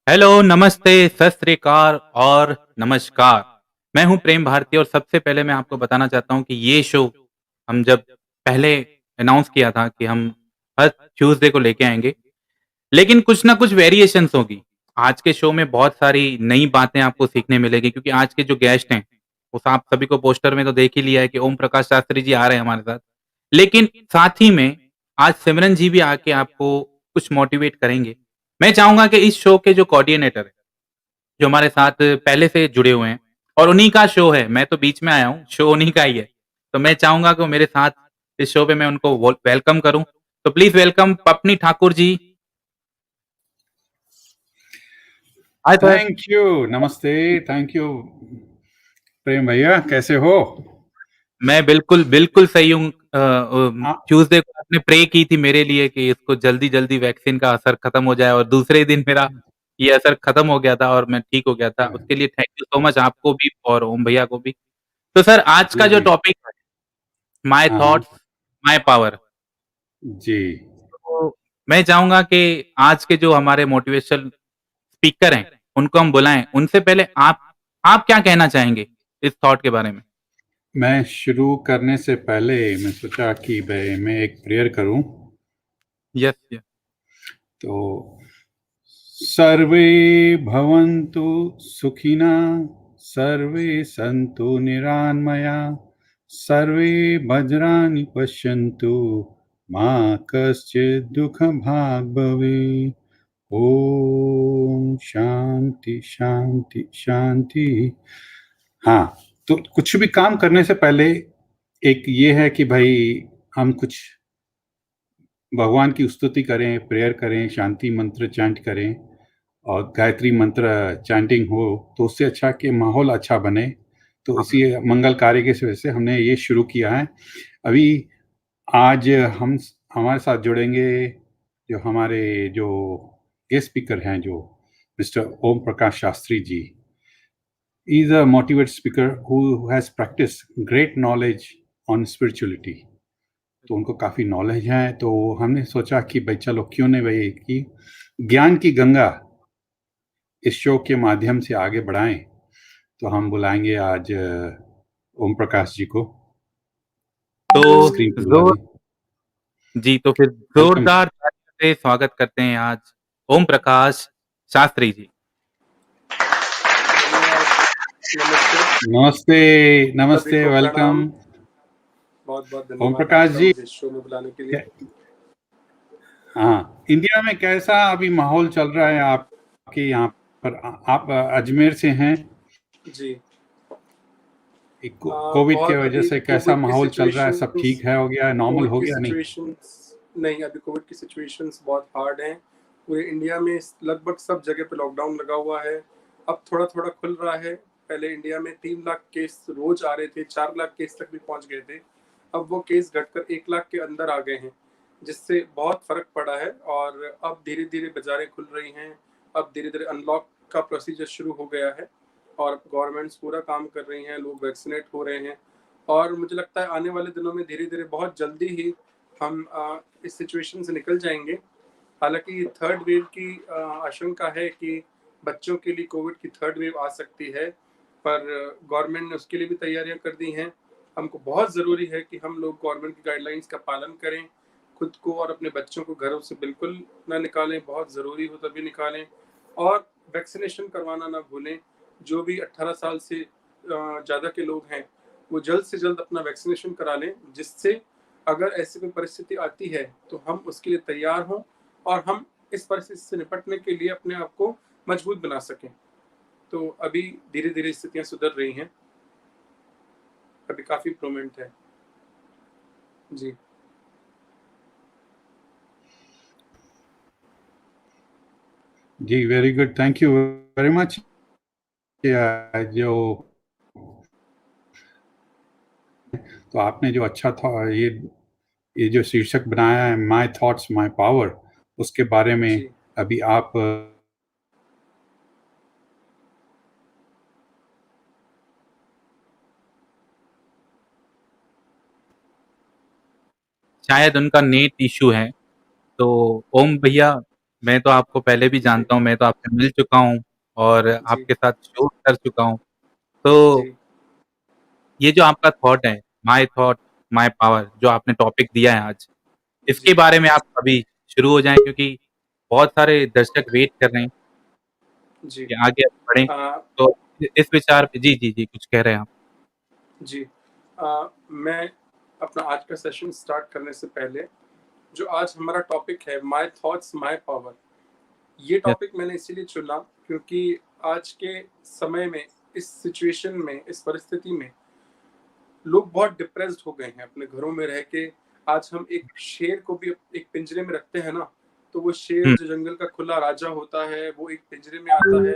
Hello, नमस्ते, सत श्री अकाल और नमस्कार। मैं हूँ प्रेम भारती और सबसे पहले मैं आपको बताना चाहता हूँ कि ये शो हम जब पहले अनाउंस किया था कि हम हर ट्यूज़डे को लेके आएँगे, लेकिन कुछ ना कुछ वेरिएशंस होगी। आज के शो में बहुत सारी नई बातें आपको सीखने मिलेगी क्योंकि आज के जो गेस्ट हैं, वो आप सभी को पोस्टर में तो देख ही लिया है कि ओम प्रकाश शास्त्री जी आ रहे हैं हमारे साथ। लेकिन साथ ही में आज सिमरन जी भी आके आपको कुछ मोटिवेट करेंगे। मैं चाहूँगा कि इस शो के जो कोऑर्डिनेटर हैं, जो हमारे साथ पहले से जुड़े हुए हैं और उन्हीं का शो है, मैं तो बीच में आया हूँ, शो उन्हीं का ही है। तो मैं चाहूँगा कि वो मेरे साथ इस शो पे मैं उनको वेलकम करूँ। तो please welcome Papni Thakur ji. Hi sir. Thank you, नमस्ते, थैंक यू प्रेम भैया, कैसे हो? मैं बिल्कुल, बिल्कुल सही हूँ। आ, ट्यूज़डे को आपने प्रे की थी मेरे लिए कि इसको जल्दी-जल्दी वैक्सीन का असर खत्म हो जाए और दूसरे ही दिन मेरा ये असर खत्म हो गया था और मैं ठीक हो गया था। उसके लिए थैंक यू सो मच आपको भी और ओम भैया को भी। तो सर आज जी का जो जी, टॉपिक है, माय हाँ हाँ, थॉट्स, माय पावर। जी। तो मैं चाहूँगा कि आज के जो हमारे मोटिवेशनल स्पीकर हैं, उनको हम बुलाएँ। उनसे पहले आप क्या कहना चाहेंगे इस थॉट के बारे में? मैं शुरू करने से पहले मैं सोचा कि मैं एक प्रेयर करूं। Yes, yes. तो सर्वे भवन्तु सुखिनः, सर्वे सन्तु निरामया, सर्वे भद्राणि पश्यन्तु, मा कश्चित् दुःखभाग् भवेत्। ओम शांति शांति शांति। हाँ, तो कुछ भी काम करने से पहले एक ये है कि भाई हम कुछ भगवान की स्तुति करें, प्रेयर करें, शांति मंत्र चैंट करें और गायत्री मंत्र चैंटिंग हो तो उससे अच्छा कि माहौल अच्छा बने। तो हाँ, इसी मंगल कार्य की वजह से हमने ये शुरू किया है। अभी आज हम हमारे साथ जुड़ेंगे जो हमारे जो गेस्ट स्पीकर हैं, जो mister Om Prakash Shastri ji. He is a motivated speaker who has practiced great knowledge on spirituality. तो उनको काफ़ी नॉलेज है, तो हमने सोचा कि भाई चलो क्यों नहीं भाई कि ज्ञान की गंगा इस शो के माध्यम से आगे बढ़ाएं। तो हम बुलाएंगे आज ओम प्रकाश जी को। तो स्क्रीन पे बुला ज़ोर दें। जी, तो फिर वेलकम। ज़ोरदार तालियों से स्वागत करते हैं आज ओम प्रकाश शास्त्री जी। धन्यवाद। नमस्ते। नमस्ते, सभी नमस्ते, को प्रणाम। वेलकम। बहुत-बहुत ओम धन्यवाद प्रकाश आपका जी। मुझे इस शो में बुलाने के लिए। हाँ, इंडिया में कैसा अभी माहौल चल रहा है आपके यहाँ पर? आप अजमेर से हैं। जी। कोविड के बहुत वजह अभी से कैसा कोविड की माहौल चल रहा है? सब सिचुएशंस ठीक है, हो गया है, नॉर्मल कोविड हो की गया नहीं? सिचुएशंस नहीं, अभी कोविड की सिचुएशंस बहुत हार्ड हैं। पूरे इंडिया में लगभग सब जगह पे लॉकडाउन लगा हुआ है। अब थोड़ा-थोड़ा खुल रहा है। पहले इंडिया में 3 लाख केस रोज़ आ रहे थे, 4 लाख केस तक भी पहुँच गए थे। अब वो केस घटकर 1 लाख के अंदर आ गए हैं, जिससे बहुत फ़र्क पड़ा है और अब धीरे-धीरे बाज़ारें खुल रही हैं। अब धीरे-धीरे अनलॉक का प्रोसीजर शुरू हो गया है और गवर्नमेंट्स पूरा काम कर रही हैं, लोग वैक्सीनेट हो रहे हैं और मुझे लगता है आने वाले दिनों में धीरे-धीरे बहुत जल्दी ही हम इस सिचुएशन से निकल जाएँगे। हालाँकि थर्ड वेव की आशंका है कि बच्चों के लिए कोविड की थर्ड वेव आ सकती है, पर गवर्नमेंट ने उसके लिए भी तैयारियाँ कर दी हैं। हमको बहुत ज़रूरी है कि हम लोग गवर्नमेंट की गाइडलाइंस का पालन करें, खुद को और अपने बच्चों को घरों से बिल्कुल ना निकालें, बहुत ज़रूरी हो तभी निकालें और वैक्सीनेशन करवाना ना भूलें। जो भी 18 साल से ज़्यादा के लोग हैं, वो जल्द से जल्द अपना वैक्सीनेशन करा लें, जिससे अगर ऐसी कोई परिस्थिति आती है, तो हम उसके लिए तैयार हों और हम इस परिस्थिति से निपटने के लिए अपने आप को मजबूत बना सकें। तो अभी धीरे-धीरे स्थितियाँ सुधर रही हैं। अभी काफ़ी इम्प्रूवमेंट है। जी। जी, very good, thank you very much. जो तो आपने जो अच्छा था ये जो शीर्षक बनाया है, माय थॉट्स माय पावर, उसके बारे में जी। अभी आप शायद उनका नेट इश्यू है, तो ओम भैया मैं तो आपको पहले भी जी, जानता हूँ, मैं तो आपसे मिल चुका हूँ और जी, आपके साथ शूट कर चुका हूँ। तो जी, ये जो आपका थॉट है, माय थॉट, माय पावर जो आपने टॉपिक दिया है आज, इसके जी, बारे में आप अभी शुरू हो जाएँ क्योंकि बहुत सारे दर्शक वेट कर रहे हैं जी। कि आगे आप बढ़ें। अ, तो इस विचार पे जी, जी, जी, कुछ कह रहे हैं आप? जी। मैं अपना आज का सेशन स्टार्ट करने से पहले, जो आज हमारा टॉपिक है माय थॉट्स माय पावर, ये यस, टॉपिक मैंने इसीलिए चुना क्योंकि आज के समय में, इस सिचुएशन में, इस परिस्थिति में लोग बहुत डिप्रेस्ड हो गए हैं अपने घरों में रह के। आज हम एक शेर को भी एक पिंजरे में रखते हैं ना, तो वो शेर हुँ, जो जंगल का खुला राजा होता है, वो एक पिंजरे में आता है,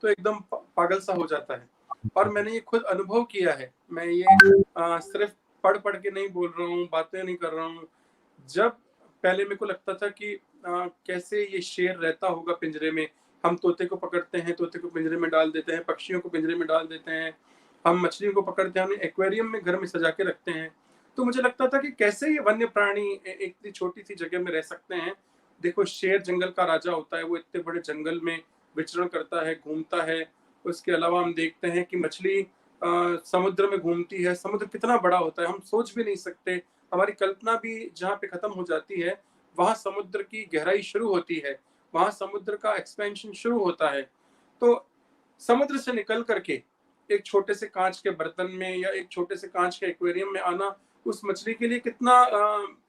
तो एकदम पागल सा हो जाता है। और मैंने ये खुद अनुभव किया है। मैं ये सिर्फ पढ़ पढ़ के नहीं बोल रहा हूँ, बातें नहीं कर रहा हूँ। जब पहले मेरे को लगता था कि कैसे ये शेर रहता होगा पिंजरे में। हम तोते को पकड़ते हैं, तोते को पिंजरे में डाल देते हैं, पक्षियों को पिंजरे में डाल देते हैं, हम मछलियों को पकड़ते हैं, उन्हें एक्वेरियम में घर में सजा के रखते हैं। तो मुझे लगता था कि कैसे ये वन्य प्राणी एक इतनी छोटी सी जगह में रह सकते हैं। देखो, शेर जंगल का राजा होता है, वो इतने बड़े जंगल में विचरण करता है, घूमता है। उसके अलावा हम देखते हैं कि मछली समुद्र में घूमती है। समुद्र कितना बड़ा होता है, हम सोच भी नहीं सकते। हमारी कल्पना भी जहाँ पे खत्म हो जाती है, वहां समुद्र की गहराई शुरू होती है, वहां समुद्र का एक्सपेंशन शुरू होता है। तो समुद्र से निकल करके एक छोटे से कांच के बर्तन में या एक छोटे से कांच के एक्वेरियम में आना, उस मछली के लिए कितना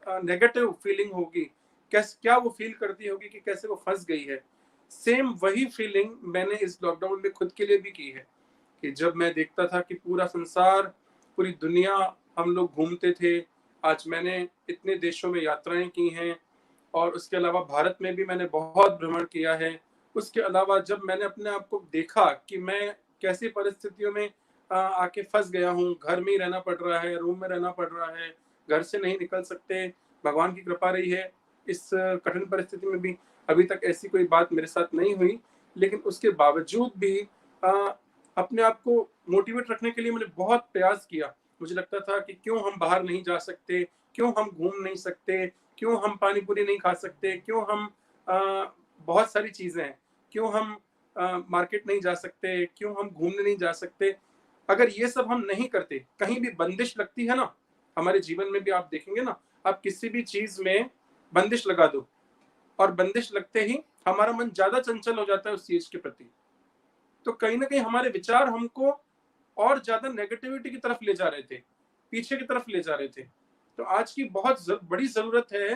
नेगेटिव फीलिंग होगी। कैस क्या वो फील करती होगी कि कैसे वो फंस गई है। सेम वही फीलिंग मैंने इस लॉकडाउन में खुद के लिए भी की है कि जब मैं देखता था कि पूरा संसार, पूरी दुनिया, हम लोग घूमते थे। आज मैंने इतने देशों में यात्राएं की हैं और उसके अलावा भारत में भी मैंने बहुत भ्रमण किया है। उसके अलावा जब मैंने अपने आप को देखा कि मैं कैसी परिस्थितियों में आके फँस गया हूँ, घर में ही रहना पड़ रहा है, रूम में रहना पड़ रहा है, घर से नहीं निकल सकते, भगवान की कृपा रही है, इस कठिन परिस्थिति में भी अभी तक ऐसी कोई बात मेरे साथ नहीं हुई। लेकिन उसके बावजूद भी अ, अपने आप को मोटिवेट रखने के लिए मैंने बहुत प्रयास किया। मुझे लगता था कि क्यों हम बाहर नहीं जा सकते, क्यों हम घूम नहीं सकते, क्यों हम पानी पूरी नहीं खा सकते, क्यों हम बहुत सारी चीज़ें हैं, क्यों हम मार्केट नहीं जा सकते, क्यों हम घूमने नहीं जा सकते। अगर ये सब हम नहीं करते, कहीं भी बंदिश लगती है ना, हमारे जीवन में भी आप देखेंगे ना, आप किसी भी चीज़ में बंदिश लगा दो और बंदिश लगते ही हमारा मन ज़्यादा चंचल हो जाता है उस चीज़ के प्रति। तो कहीं न कहीं हमारे विचार हमको और ज़्यादा नेगेटिविटी की तरफ ले जा रहे थे, पीछे की तरफ ले जा रहे थे। तो आज की बहुत बड़ी ज़रूरत है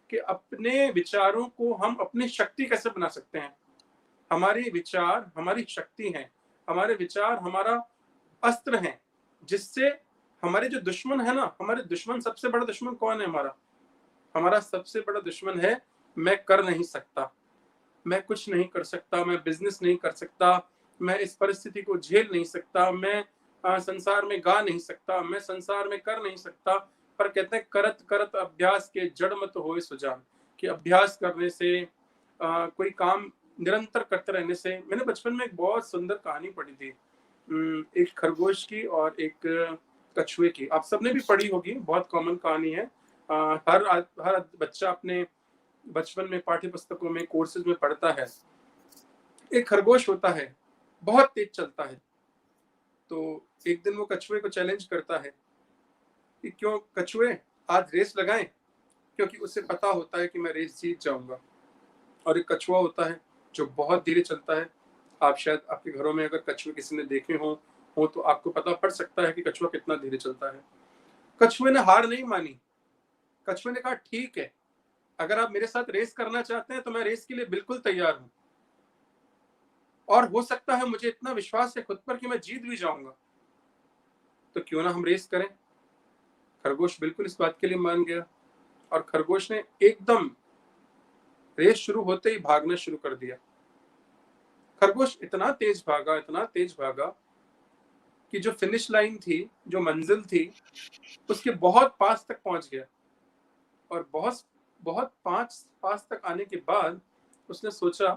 कि अपने विचारों को हम अपनी शक्ति कैसे बना सकते हैं। हमारे विचार हमारी शक्ति हैं, हमारे विचार हमारा अस्त्र हैं, जिससे हमारे जो दुश्मन है ना, हमारे दुश्मन, सबसे बड़ा दुश्मन कौन है हमारा? हमारा सबसे बड़ा दुश्मन है, मैं कर नहीं सकता। मैं कुछ नहीं कर सकता, मैं बिज़नेस नहीं कर सकता, मैं इस परिस्थिति को झेल नहीं सकता, मैं संसार में गा नहीं सकता, मैं संसार में कर नहीं सकता। पर कहते हैं करत करत अभ्यास के जड़ मत होए सुजान, कि अभ्यास करने से कोई काम निरंतर करते रहने से। मैंने बचपन में एक बहुत सुंदर कहानी पढ़ी थी, एक खरगोश की और एक कछुए की। आप सबने भी पढ़ी होगी, बहुत कॉमन कहानी है। हर बच्चा अपने बचपन में पाठ्य पुस्तकों में, कोर्सेज में पढ़ता है। एक खरगोश होता है, बहुत तेज चलता है। तो एक दिन वो कछुए को चैलेंज करता है कि क्यों कछुए, आज रेस लगाएं, क्योंकि उसे पता होता है कि मैं रेस जीत जाऊंगा। और एक कछुआ होता है जो बहुत धीरे चलता है। आप शायद आपके घरों में अगर कछुए किसी ने देखे हो तो आपको पता पड़ सकता है कि कछुआ कितना धीरे चलता है। कछुए ने हार नहीं मानी। कछुए ने कहा, ठीक है, अगर आप मेरे साथ रेस करना चाहते हैं तो मैं रेस के लिए बिल्कुल तैयार हूं, और हो सकता है, मुझे इतना विश्वास है खुद पर कि मैं जीत भी जाऊंगा, तो क्यों ना हम रेस करें। खरगोश बिल्कुल इस बात के लिए मान गया और खरगोश ने एकदम रेस शुरू होते ही भागना शुरू कर दिया। खरगोश इतना तेज भागा, इतना तेज भागा कि जो फिनिश लाइन थी, जो मंजिल थी, उसके बहुत पास तक पहुंच गया। और बहुत बहुत पास तक आने के बाद उसने सोचा,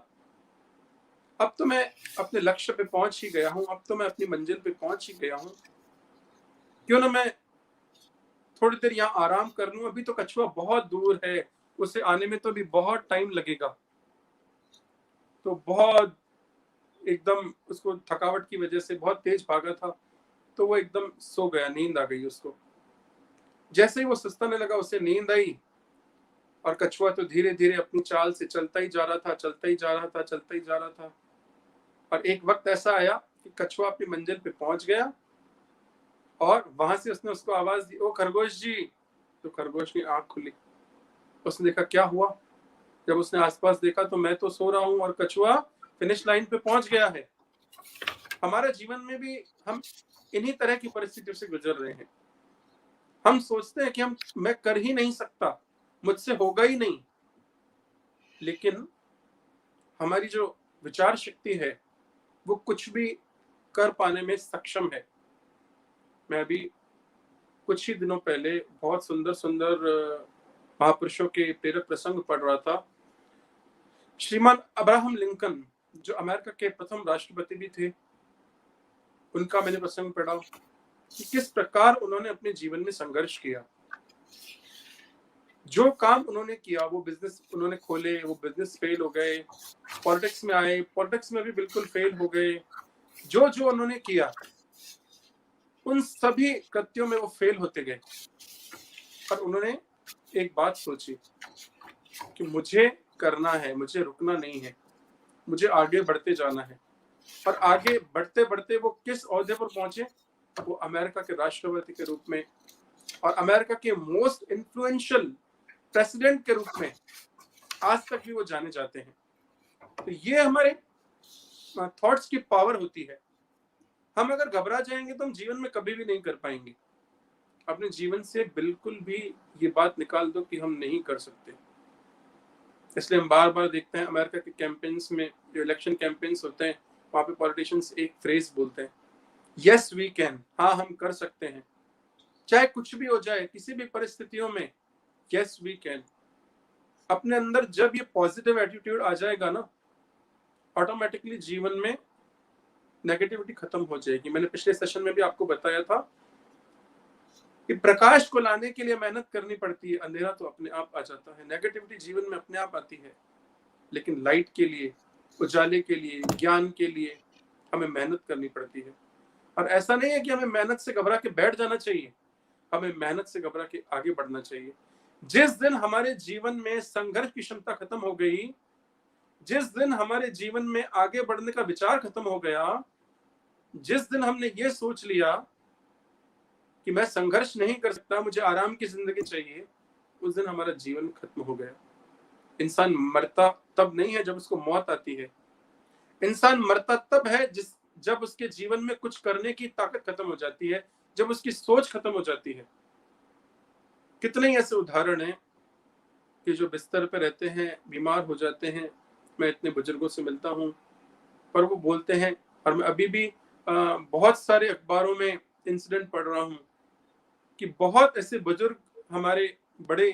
अब तो मैं अपने लक्ष्य पे पहुंच ही गया हूं, अब तो मैं अपनी मंजिल पे पहुंच ही गया हूं, क्यों ना मैं थोड़ी देर यहाँ आराम कर लूं। अभी तो कछुआ बहुत दूर है, उसे आने में तो अभी बहुत टाइम लगेगा। तो बहुत एकदम उसको थकावट की वजह से बहुत तेज भागा था, तो वो एकदम सो गया, नींद आ गई उसको। जैसे ही वो सुस्ताने लगा, उसे नींद आई और कछुआ तो धीरे धीरे अपनी चाल से चलता ही जा रहा था, चलता ही जा रहा था, चलता ही जा रहा था। और एक वक्त ऐसा आया कि कछुआ अपनी मंजिल पे पहुंच गया और वहां से उसने उसको आवाज दी, ओ खरगोश जी। तो खरगोश की आंख खुली, उसने देखा क्या हुआ। जब उसने आसपास देखा तो मैं तो सो रहा हूं और कछुआ फिनिश लाइन पे पहुंच गया है। हमारे जीवन में भी हम इन्हीं तरह की परिस्थितियों से गुजर रहे हैं। हम सोचते हैं कि मैं कर ही नहीं सकता, मुझसे होगा ही नहीं, लेकिन हमारी जो विचार शक्ति है वो कुछ भी कर पाने में सक्षम है। मैं अभी कुछ ही दिनों पहले बहुत सुंदर सुंदर महापुरुषों के प्रेरक प्रसंग पढ़ रहा था। श्रीमान अब्राहम लिंकन, जो अमेरिका के प्रथम राष्ट्रपति भी थे, उनका मैंने प्रसंग पढ़ा कि किस प्रकार उन्होंने अपने जीवन में संघर्ष किया। जो काम उन्होंने किया, वो बिजनेस उन्होंने खोले, वो बिजनेस फेल हो गए। पॉलिटिक्स में आए, पॉलिटिक्स में भी बिल्कुल फेल हो गए। जो जो उन्होंने किया, उन सभी कृत्यों में वो फेल होते गए। पर उन्होंने एक बात सोची कि मुझे करना है, मुझे रुकना नहीं है, मुझे आगे बढ़ते जाना है। और आगे बढ़ते बढ़ते वो किस ओहदे पर पहुंचे? वो अमेरिका के राष्ट्रपति के रूप में और अमेरिका के मोस्ट इन्फ्लुएंशियल प्रेसिडेंट के रूप में आज तक भी वो जाने जाते हैं। तो ये हमारे थॉट्स की पावर होती है। हम अगर घबरा जाएंगे तो हम जीवन में कभी भी नहीं कर पाएंगे। अपने जीवन से बिल्कुल भी ये बात निकाल दो कि हम नहीं कर सकते। इसलिए हम बार बार देखते हैं अमेरिका के कैंपेन्स में, जो इलेक्शन कैंपेन्स होते हैं, वहां पे पॉलिटिशियंस एक फ्रेज बोलते हैं, यस वी कैन, हाँ हम कर सकते हैं, चाहे कुछ भी हो जाए, किसी भी परिस्थितियों में, यस वी कैन। अपने अंदर जब ये पॉजिटिव एटीट्यूड आ जाएगा ना, ऑटोमेटिकली जीवन में नेगेटिविटी खत्म हो जाएगी। मैंने पिछले सेशन में भी आपको बताया था कि प्रकाश को लाने के लिए मेहनत करनी पड़ती है, अंधेरा तो अपने आप आ जाता है। नेगेटिविटी जीवन में अपने आप आती है, लेकिन लाइट के लिए, उजाले के लिए, ज्ञान के लिए हमें मेहनत करनी पड़ती है। और ऐसा नहीं है कि हमें मेहनत से घबरा के बैठ जाना चाहिए, हमें मेहनत से घबरा के आगे बढ़ना चाहिए। जिस दिन हमारे जीवन में संघर्ष की क्षमता खत्म हो गई, जिस दिन हमारे जीवन में आगे बढ़ने का विचार खत्म हो गया, जिस दिन हमने ये सोच लिया कि मैं संघर्ष नहीं कर सकता, मुझे आराम की जिंदगी चाहिए, उस दिन हमारा जीवन खत्म हो गया। इंसान मरता तब नहीं है जब उसको मौत आती है। इंसान मरता तब है जब उसके जीवन में कुछ करने की ताकत खत्म हो जाती है, जब उसकी सोच खत्म हो जाती है। कितने ही ऐसे उदाहरण हैं कि जो बिस्तर पर रहते हैं, बीमार हो जाते हैं। मैं इतने बुजुर्गों से मिलता हूँ, पर वो बोलते हैं, और मैं अभी भी बहुत सारे अखबारों में इंसिडेंट पढ़ रहा हूँ कि बहुत ऐसे बुजुर्ग हमारे बड़े,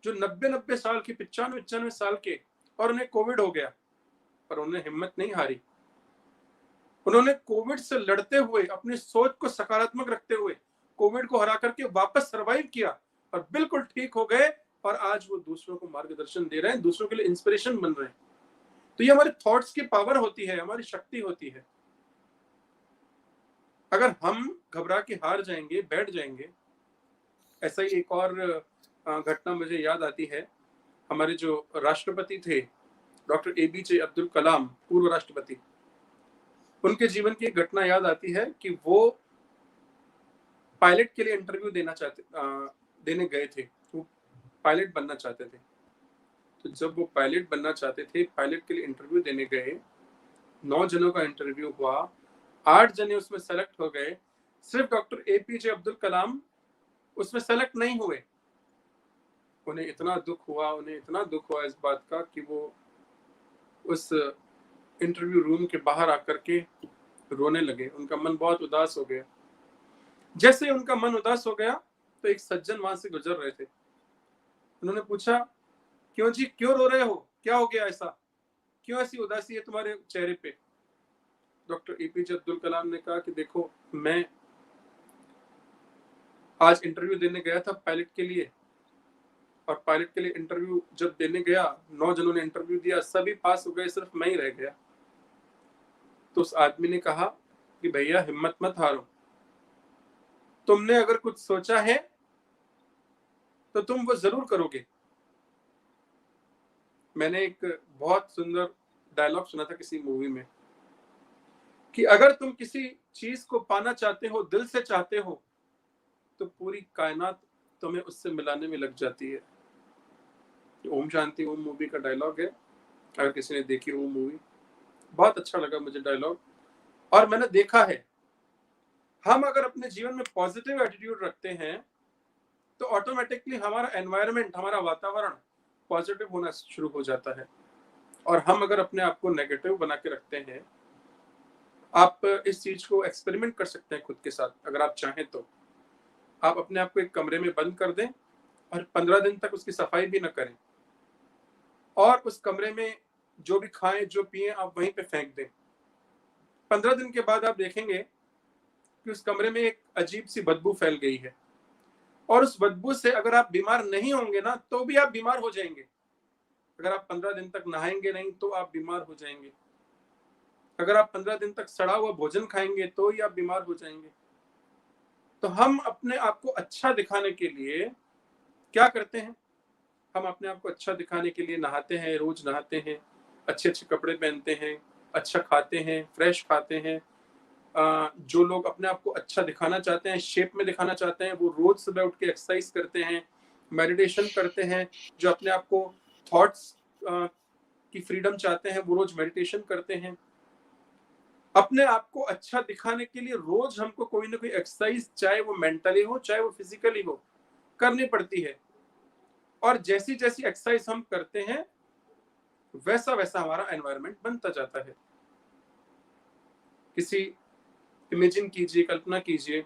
जो 90-90 साल के, 95-95 साल के, और उन्हें कोविड हो गया, पर उन्होंने हिम्मत नहीं हारी। उन्होंने कोविड से लड़ते हुए, अपनी सोच को सकारात्मक रखते हुए कोविड को हरा करके वापस सरवाइव किया और बिल्कुल ठीक हो गए। और आज वो दूसरों को मार्गदर्शन दे रहे हैं, दूसरों के लिए इंस्पिरेशन बन रहे हैं। तो ये हमारे थॉट्स की पावर होती है, हमारी शक्ति होती है। अगर हम घबरा के हार जाएंगे, बैठ जाएंगे। ऐसा ही एक और घटना मुझे याद आती है। हमारे जो राष्ट्रपति थे, डॉक्टर एपीजे अब्दुल कलाम, पूर्व राष्ट्रपति, उनके जीवन की एक घटना याद आती है कि वो पायलट के लिए इंटरव्यू देने गए थे। वो पायलट बनना चाहते थे। तो जब वो पायलट बनना चाहते थे, पायलट के लिए इंटरव्यू देने गए, 9 जनों का इंटरव्यू हुआ, 8 जने उसमें सेलेक्ट हो गए, सिर्फ डॉक्टर एपीजे अब्दुल कलाम उसमें सेलेक्ट नहीं हुए। उन्हें इतना दुख हुआ इस बात का कि वो उस इंटरव्यू रूम के बाहर आकर के रोने लगे। उनका मन बहुत उदास हो गया। जैसे उनका मन उदास हो गया, तो एक सज्जन वहां से गुजर रहे थे। उन्होंने पूछा, क्यों जी, क्यों रो रहे हो, क्या हो गया, ऐसा क्यों, ऐसी उदासी है तुम्हारे चेहरे पे? डॉक्टर एपीजे अब्दुल कलाम ने कहा कि देखो, मैं आज इंटरव्यू देने गया था पायलट के लिए, और पायलट के लिए इंटरव्यू जब देने गया, 9 जनों ने इंटरव्यू दिया, सभी पास हो गए, सिर्फ मैं ही रह गया। तो उस आदमी ने कहा कि भैया हिम्मत मत हारो, तुमने अगर कुछ सोचा है तो तुम वो जरूर करोगे। मैंने एक बहुत सुंदर डायलॉग सुना था किसी मूवी में कि अगर तुम किसी चीज को पाना चाहते हो, दिल से चाहते हो, तो पूरी कायनात तुम्हें उससे मिलाने में लग जाती है। ओम शांति ओम मूवी का डायलॉग है, अगर किसी ने देखी वो मूवी, बहुत अच्छा लगा मुझे डायलॉग। और मैंने देखा है, हम अगर अपने जीवन में पॉजिटिव एटीट्यूड रखते हैं तो ऑटोमेटिकली हमारा एनवायरनमेंट, हमारा वातावरण पॉजिटिव होना शुरू हो जाता है। और हम अगर अपने आप को नेगेटिव बना के रखते हैं, आप इस चीज को एक्सपेरिमेंट कर सकते हैं खुद के साथ। अगर आप चाहें तो आप अपने आप को एक कमरे में बंद कर दें और 15 दिन तक उसकी सफाई भी न करें, और उस कमरे में जो भी खाएं जो पिए आप वहीं पे फेंक दें। 15 दिन के बाद आप देखेंगे कि उस कमरे में एक अजीब सी बदबू फैल गई है, और उस बदबू से अगर आप बीमार नहीं होंगे ना, तो भी आप बीमार हो जाएंगे। अगर आप 15 दिन तक नहाएंगे नहीं तो आप बीमार हो जाएंगे। अगर आप 15 दिन तक सड़ा हुआ भोजन खाएंगे तो ही आप बीमार हो जाएंगे। तो हम अपने आप को अच्छा दिखाने के लिए क्या करते हैं? हम अपने आप को अच्छा दिखाने के लिए नहाते हैं, रोज नहाते हैं, अच्छे अच्छे कपड़े पहनते हैं, अच्छा खाते हैं, फ्रेश खाते हैं। जो लोग अपने आप को अच्छा दिखाना चाहते हैं, शेप में दिखाना चाहते हैं, वो रोज सुबह उठ के एक्सरसाइज करते हैं, मेडिटेशन करते हैं। जो अपने आप को थॉट्स की फ्रीडम चाहते हैं, वो रोज मेडिटेशन करते हैं। अपने आप को अच्छा दिखाने के लिए रोज हमको कोई ना कोई एक्सरसाइज, चाहे वो मेंटली हो चाहे वो फिजिकली हो, करनी पड़ती है। और जैसी जैसी एक्सरसाइज हम करते हैं, वैसा वैसा हमारा एनवायरनमेंट बनता जाता है। किसी इमेजिन कीजिए, कल्पना कीजिए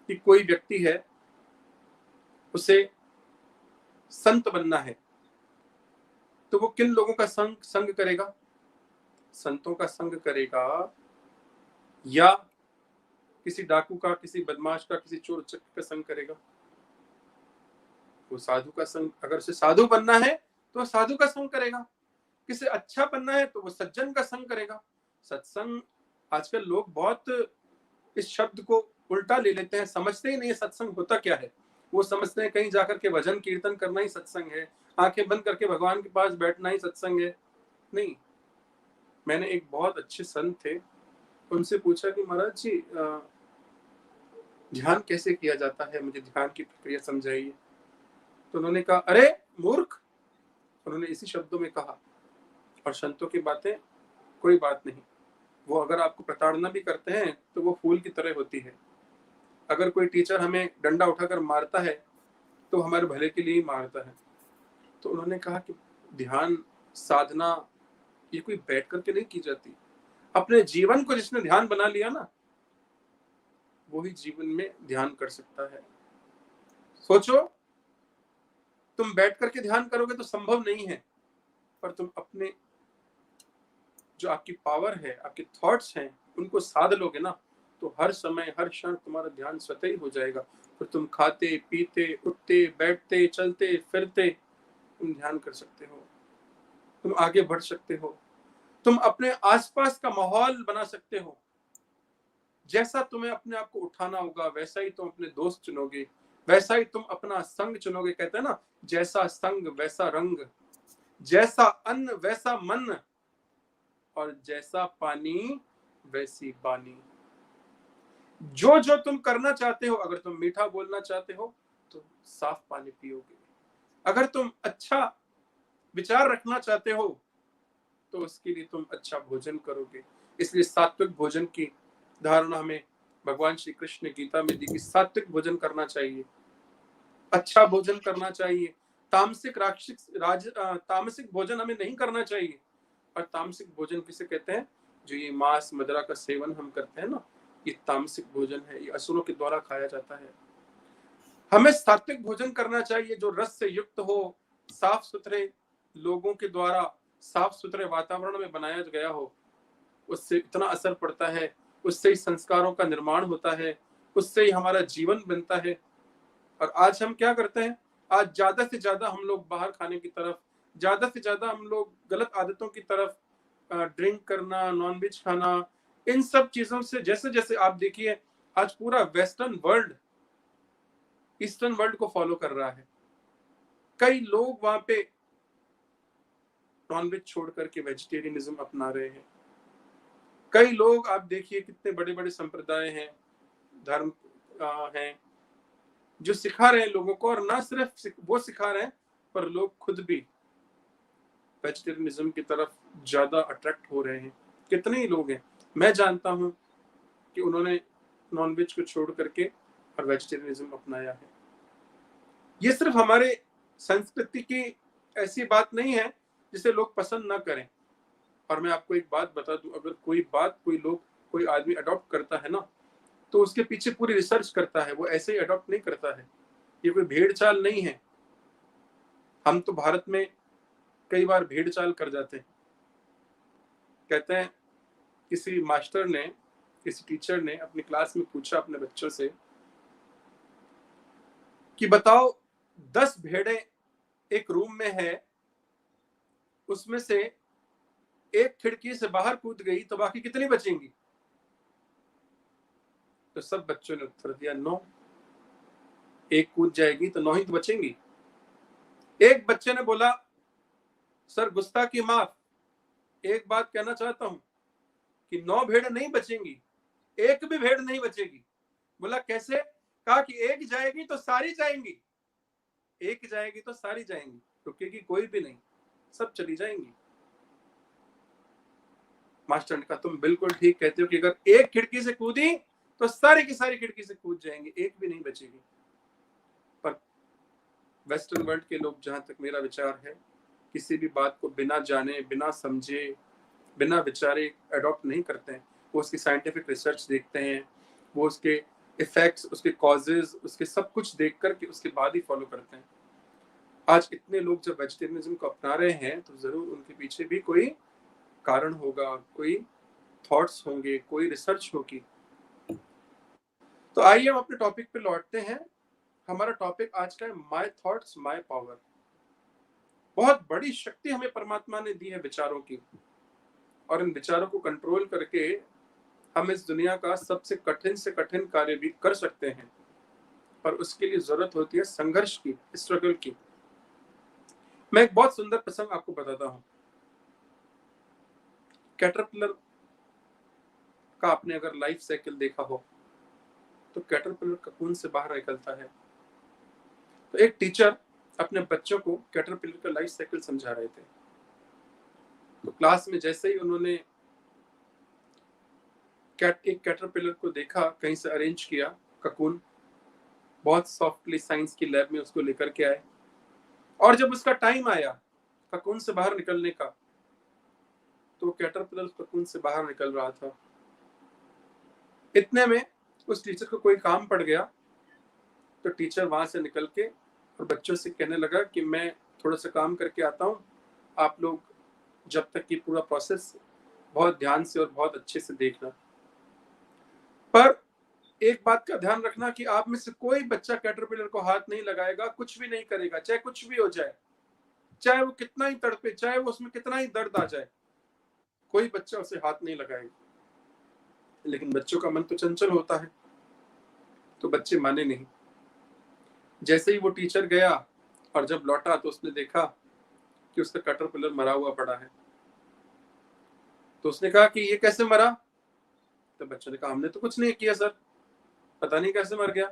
कि कोई व्यक्ति है, उसे संत बनना है, तो वो किन लोगों का संग करेगा? संतों का संग करेगा, या किसी डाकू का, किसी बदमाश का, किसी चोर उचक्के का संग करेगा? वो साधु का संग, अगर उसे साधु बनना है तो वो साधु का संग करेगा। किसे अच्छा बनना है तो वो सज्जन का संग करेगा। सत्संग, आजकल लोग बहुत इस शब्द को उल्टा ले लेते हैं, समझते ही नहीं है सत्संग होता क्या है। वो समझते हैं कहीं जाकर के भजन कीर्तन करना ही सत्संग है, आंखें बंद करके भगवान के पास बैठना ही सत्संग है। नहीं। मैंने एक बहुत अच्छे संत थे, उनसे पूछा कि महाराज जी, ध्यान कैसे किया जाता है, मुझे ध्यान की प्रक्रिया समझाइए। तो उन्होंने कहा, अरे मूर्ख, उन्होंने इसी शब्दों में कहा। और संतों की बातें कोई बात नहीं, वो अगर आपको प्रताड़ना भी करते हैं तो वो फूल की तरह होती है। अगर कोई टीचर हमें डंडा उठाकर मारता है तो हमारे भले के लिए ही मारता है। तो उन्होंने कहा कि ध्यान साधना ये कोई बैठ करके नहीं की जाती। अपने जीवन को जिसने ध्यान बना लिया ना, वही जीवन में ध्यान कर सकता है। सोचो, तुम बैठ करके ध्यान करोगे तो संभव नहीं है, पर तुम अपने जो आपकी पावर है, आपके थॉट्स हैं, उनको साध लोगे ना, तो हर समय हर क्षण तुम्हारा ध्यान स्वतः ही हो जाएगा। फिर तुम खाते पीते उठते बैठते चलते फिरते तुम ध्यान कर सकते हो, तुम आगे बढ़ सकते हो, तुम अपने आसपास का माहौल बना सकते हो। जैसा तुम्हें अपने आप को उठाना होगा वैसा ही तुम अपने दोस्त चुनोगे, वैसा ही तुम अपना संग चुनोगे। कहते हैं ना, जैसा संग वैसा रंग, जैसा अन्न वैसा मन, और जैसा पानी वैसी बानी। जो जो तुम करना चाहते हो, अगर तुम मीठा बोलना चाहते हो तो साफ पानी पियोगे, अगर तुम अच्छा विचार रखना चाहते हो तो उसके लिए तुम अच्छा भोजन करोगे। इसलिए सात्विक भोजन की धारणा हमें भगवान श्री कृष्ण ने गीता में दी कि सात्विक भोजन करना चाहिए, अच्छा भोजन करना चाहिए। तामसिक भोजन हमें नहीं करना चाहिए। और तामसिक भोजन किसे कहते हैं? जो ये मांस मदिरा का सेवन हम करते हैं ना, ये तामसिक भोजन है, ये असुरों के द्वारा खाया जाता है। हमें सात्विक भोजन करना चाहिए जो रस से युक्त हो, साफ सुथरे लोगों के द्वारा साफ सुथरे वातावरण में बनाया गया हो। उससे इतना असर पड़ता है, उससे ही संस्कारों का निर्माण होता है, उससे ही हमारा जीवन बनता है। और आज हम क्या करते हैं? आज ज्यादा से ज्यादा हम लोग बाहर खाने की तरफ, ज्यादा से ज्यादा हम लोग गलत आदतों की तरफ, ड्रिंक करना, नॉनवेज खाना, इन सब चीजों से जैसे जैसे आप देखिए आज पूरा वेस्टर्न वर्ल्ड ईस्टर्न वर्ल्ड को फॉलो कर रहा है। कई लोग वहां पे नॉनवेज छोड़ करके वेजिटेरियनिज्म अपना रहे हैं। कई लोग आप देखिए कितने बड़े बड़े संप्रदाय हैं, धर्म हैं जो सिखा रहे हैं लोगों को, और ना सिर्फ वो सिखा रहे हैं पर लोग खुद भी वेजिटेरियनिज्म की तरफ ज्यादा अट्रैक्ट हो रहे हैं। कितने ही लोग हैं, मैं जानता हूं कि उन्होंने नॉनवेज को छोड़ करके और वेजिटेरियनिज्म अपनाया है। ये सिर्फ हमारे संस्कृति की ऐसी बात नहीं है जिसे लोग पसंद ना करें। और मैं आपको एक बात बता दूं, अगर कोई आदमी अडॉप्ट करता है ना, तो उसके पीछे पूरी रिसर्च करता है, वो ऐसे ही अडॉप्ट नहीं करता है। ये कोई भेड़ चाल नहीं है। हम तो भारत में कई बार भेड़ चाल कर जाते हैं। कहते हैं किसी मास्टर ने, किसी टीचर ने अपनी क्लास में पूछा अपने बच्चों से कि बताओ 10 भेड़ें एक रूम में है, उसमें से एक खिड़की से बाहर कूद गई तो बाकी कितनी बचेंगी? तो सब बच्चों ने उत्तर दिया 9। एक कूद जाएगी तो 9 ही तो बचेंगी। एक बच्चे ने बोला सर गुस्ताखी माफ, एक बात कहना चाहता हूं कि 9 भेड़ नहीं बचेंगी, एक भी भेड़ नहीं बचेगी। बोला कैसे? कहा कि एक जाएगी तो सारी जाएंगी, एक जाएगी तो सारी जाएंगी, रुकेगी कोई भी नहीं, सब चली जाएंगी। मास्टर ने कहा तुम बिल्कुल ठीक कहते हो कि अगर एक खिड़की से कूदी तो सारी की सारी खिड़की से कूद जाएंगे, एक भी नहीं बचेगी। पर वेस्टर्न वर्ल्ड के लोग, जहां तक मेरा विचार है, किसी भी बात को बिना जाने, बिना समझे, बिना विचारे अडॉप्ट नहीं करते हैं। वो उसकी साइंटिफिक रिसर्च देखते हैं, वो उसके इफेक्ट्स, उसके कॉजेज, उसके सब कुछ देख करके उसके बाद ही फॉलो करते हैं। आज इतने लोग जब वेजिटेरियनिज्म को अपना रहे हैं तो जरूर उनके पीछे भी कोई कारण होगा, कोई थॉट्स होंगे, कोई रिसर्च होगी। तो आइए हम अपने टॉपिक पे लौटते हैं। हमारा टॉपिक आज का है माय थॉट्स माय पावर। बहुत बड़ी शक्ति हमें परमात्मा ने दी है विचारों की, और इन विचारों को कंट्रोल करके हम इस दुनिया का सबसे कठिन से कठिन कार्य भी कर सकते हैं। पर उसके लिए जरूरत होती है संघर्ष की, स्ट्रगल की। मैं एक बहुत सुंदर प्रसंग आपको बताता हूं। कैटरपिलर का आपने अगर लाइफ साइकिल देखा हो तो कैटरपिलर ककून से बाहर निकलता है। तो एक टीचर अपने बच्चों को कैटरपिलर का लाइफ साइकिल समझा रहे थे। तो क्लास में जैसे ही उन्होंने एक कैटरपिलर को देखा, कहीं से अरेंज किया ककून, बहुत सॉफ्टली साइंस की लैब में उसको लेकर के आए, और जब उसका टाइम आया ककून से बाहर निकलने का, तो कैटरपिलर ककून से बाहर निकल रहा था। इतने में उस टीचर को कोई काम पड़ गया, तो टीचर वहां से निकल के और बच्चों से कहने लगा कि मैं थोड़ा सा काम करके आता हूँ, आप लोग जब तक ये पूरा प्रोसेस बहुत ध्यान से और बहुत अच्छे से देखना। पर एक बात का ध्यान रखना कि आप में से कोई बच्चा कैटरपिलर को हाथ नहीं लगाएगा, कुछ भी नहीं करेगा, चाहे कुछ भी हो जाए, चाहे वो कितना ही तड़पे, चाहे वो उसमें कितना ही दर्द आ जाए, कोई बच्चा उसे हाथ नहीं लगाएगा। लेकिन बच्चों का मन तो चंचल होता है, तो बच्चे माने नहीं। जैसे ही वो टीचर गया और जब लौटा तो उसने देखा कि उसका कैटरपिलर मरा हुआ पड़ा है। तो उसने कहा कि ये कैसे मरा? तो बच्चों ने कहा हमने तो कुछ नहीं किया सर, पता नहीं कैसे मर गया।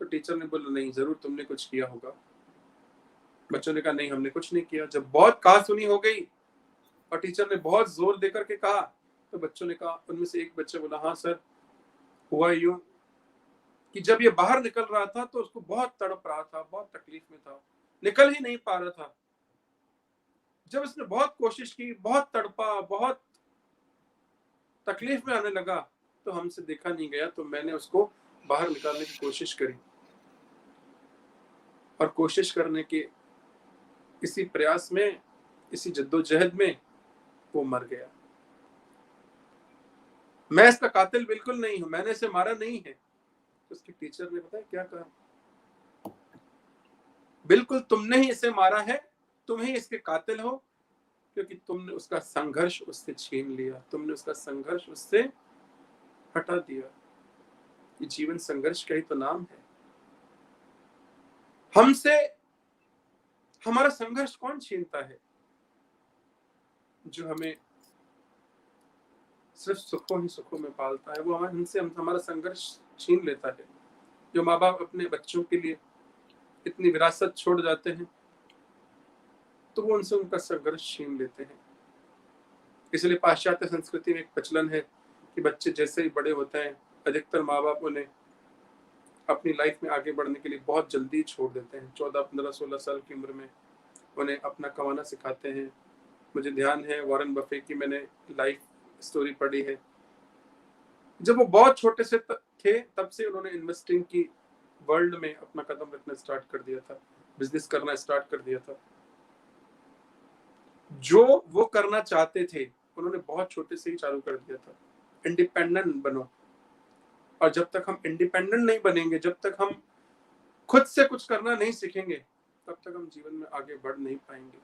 तो टीचर ने बोला नहीं, जरूर तुमने कुछ किया होगा। बच्चों ने कहा नहीं, हमने कुछ नहीं किया। जब बहुत कहा सुनी हो गई और टीचर ने बहुत जोर देकर के कहा, तो बच्चों ने कहा, उनमें से एक बच्चा बोला हाँ सर, हुआ यूं कि जब ये बाहर निकल रहा था तो उसको बहुत तड़प रहा था, बहुत तकलीफ में था, निकल ही नहीं पा रहा था। जब उसने बहुत कोशिश की, बहुत तड़पा, बहुत तकलीफ में आने लगा, तो हमसे देखा नहीं गया, तो मैंने उसको बाहर निकालने की कोशिश करी, और कोशिश करने के इसी प्रयास में, इसी जद्दोजहद में वो मर गया। मैं इसका कातिल बिल्कुल नहीं हूं, मैंने इसे मारा नहीं है। उसके टीचर ने बताया क्या कहा, बिल्कुल तुमने ही इसे मारा है, तुम ही इसके कातिल हो, क्योंकि तुमने उसका संघर्ष उससे छीन लिया, तुमने उसका संघर्ष उससे हटा दिया। ये जीवन संघर्ष का ही तो नाम है। हमसे हमारा संघर्ष कौन छीनता है? जो हमें सिर्फ सुखों ही सुखों में पालता है, वो हमसे हमारा संघर्ष छीन लेता है। जो माँ बाप अपने बच्चों के लिए इतनी विरासत छोड़ जाते हैं, तो वो उनसे उनका संघर्ष छीन लेते हैं। इसलिए पाश्चात्य संस्कृति में एक प्रचलन है कि बच्चे जैसे ही बड़े होते हैं, अधिकतर माँ बाप उन्हें अपनी लाइफ में आगे बढ़ने के लिए बहुत जल्दी छोड़ देते हैं। 14, 15, 16 साल की उम्र में उन्हें अपना कमाना सिखाते हैं। मुझे ध्यान है वॉरेन बफे की मैंने लाइफ स्टोरी पढ़ी है। जब वो बहुत छोटे से थे, तब से उन्होंने इन्वेस्टिंग की वर्ल्ड में अपना कदम रखना स्टार्ट कर दिया था, बिजनेस करना स्टार्ट कर दिया था। जो वो करना चाहते थे उन्होंने बहुत छोटे से ही चालू कर दिया था। इंडिपेंडेंट बनो। और जब तक हम इंडिपेंडेंट नहीं बनेंगे, जब तक हम खुद से कुछ करना नहीं सीखेंगे, तब तक हम जीवन में आगे बढ़ नहीं पाएंगे।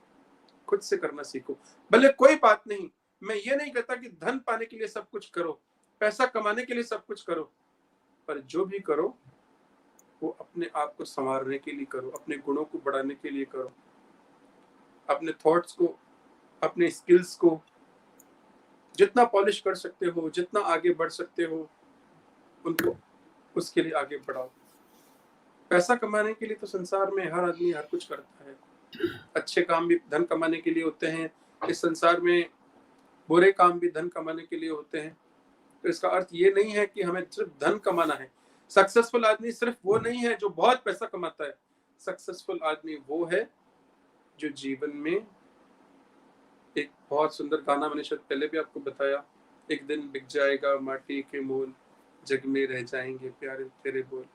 खुद से करना सीखो। भले कोई बात नहीं, मैं ये नहीं कहता कि धन पाने के लिए सब कुछ करो, पैसा कमाने के लिए सब कुछ करो, पर जो भी करो वो अपने आप को संवारने के लिए करो, अपने गुणों को बढ़ाने के लिए करो, अपने थॉट्स को, अपने स्किल्स को जितना पॉलिश कर सकते हो, जितना आगे बढ़ सकते हो, उनको उसके लिए आगे बढ़ाओ। पैसा कमाने के लिए तो संसार में हर आदमी हर कुछ करता है। अच्छे काम भी धन कमाने के लिए होते हैं इस संसार में, बुरे काम भी धन कमाने के लिए होते हैं। तो इसका अर्थ ये नहीं है कि हमें सिर्फ धन कमाना है। सक्सेसफुल आदमी सिर्फ वो नहीं है जो बहुत पैसा कमाता है। सक्सेसफुल आदमी वो है जो जीवन में, एक बहुत सुंदर गाना मैंने शायद पहले भी आपको बताया, एक दिन बिक जाएगा माटी के मोल, जग में रह जाएंगे प्यारे तेरे बोल।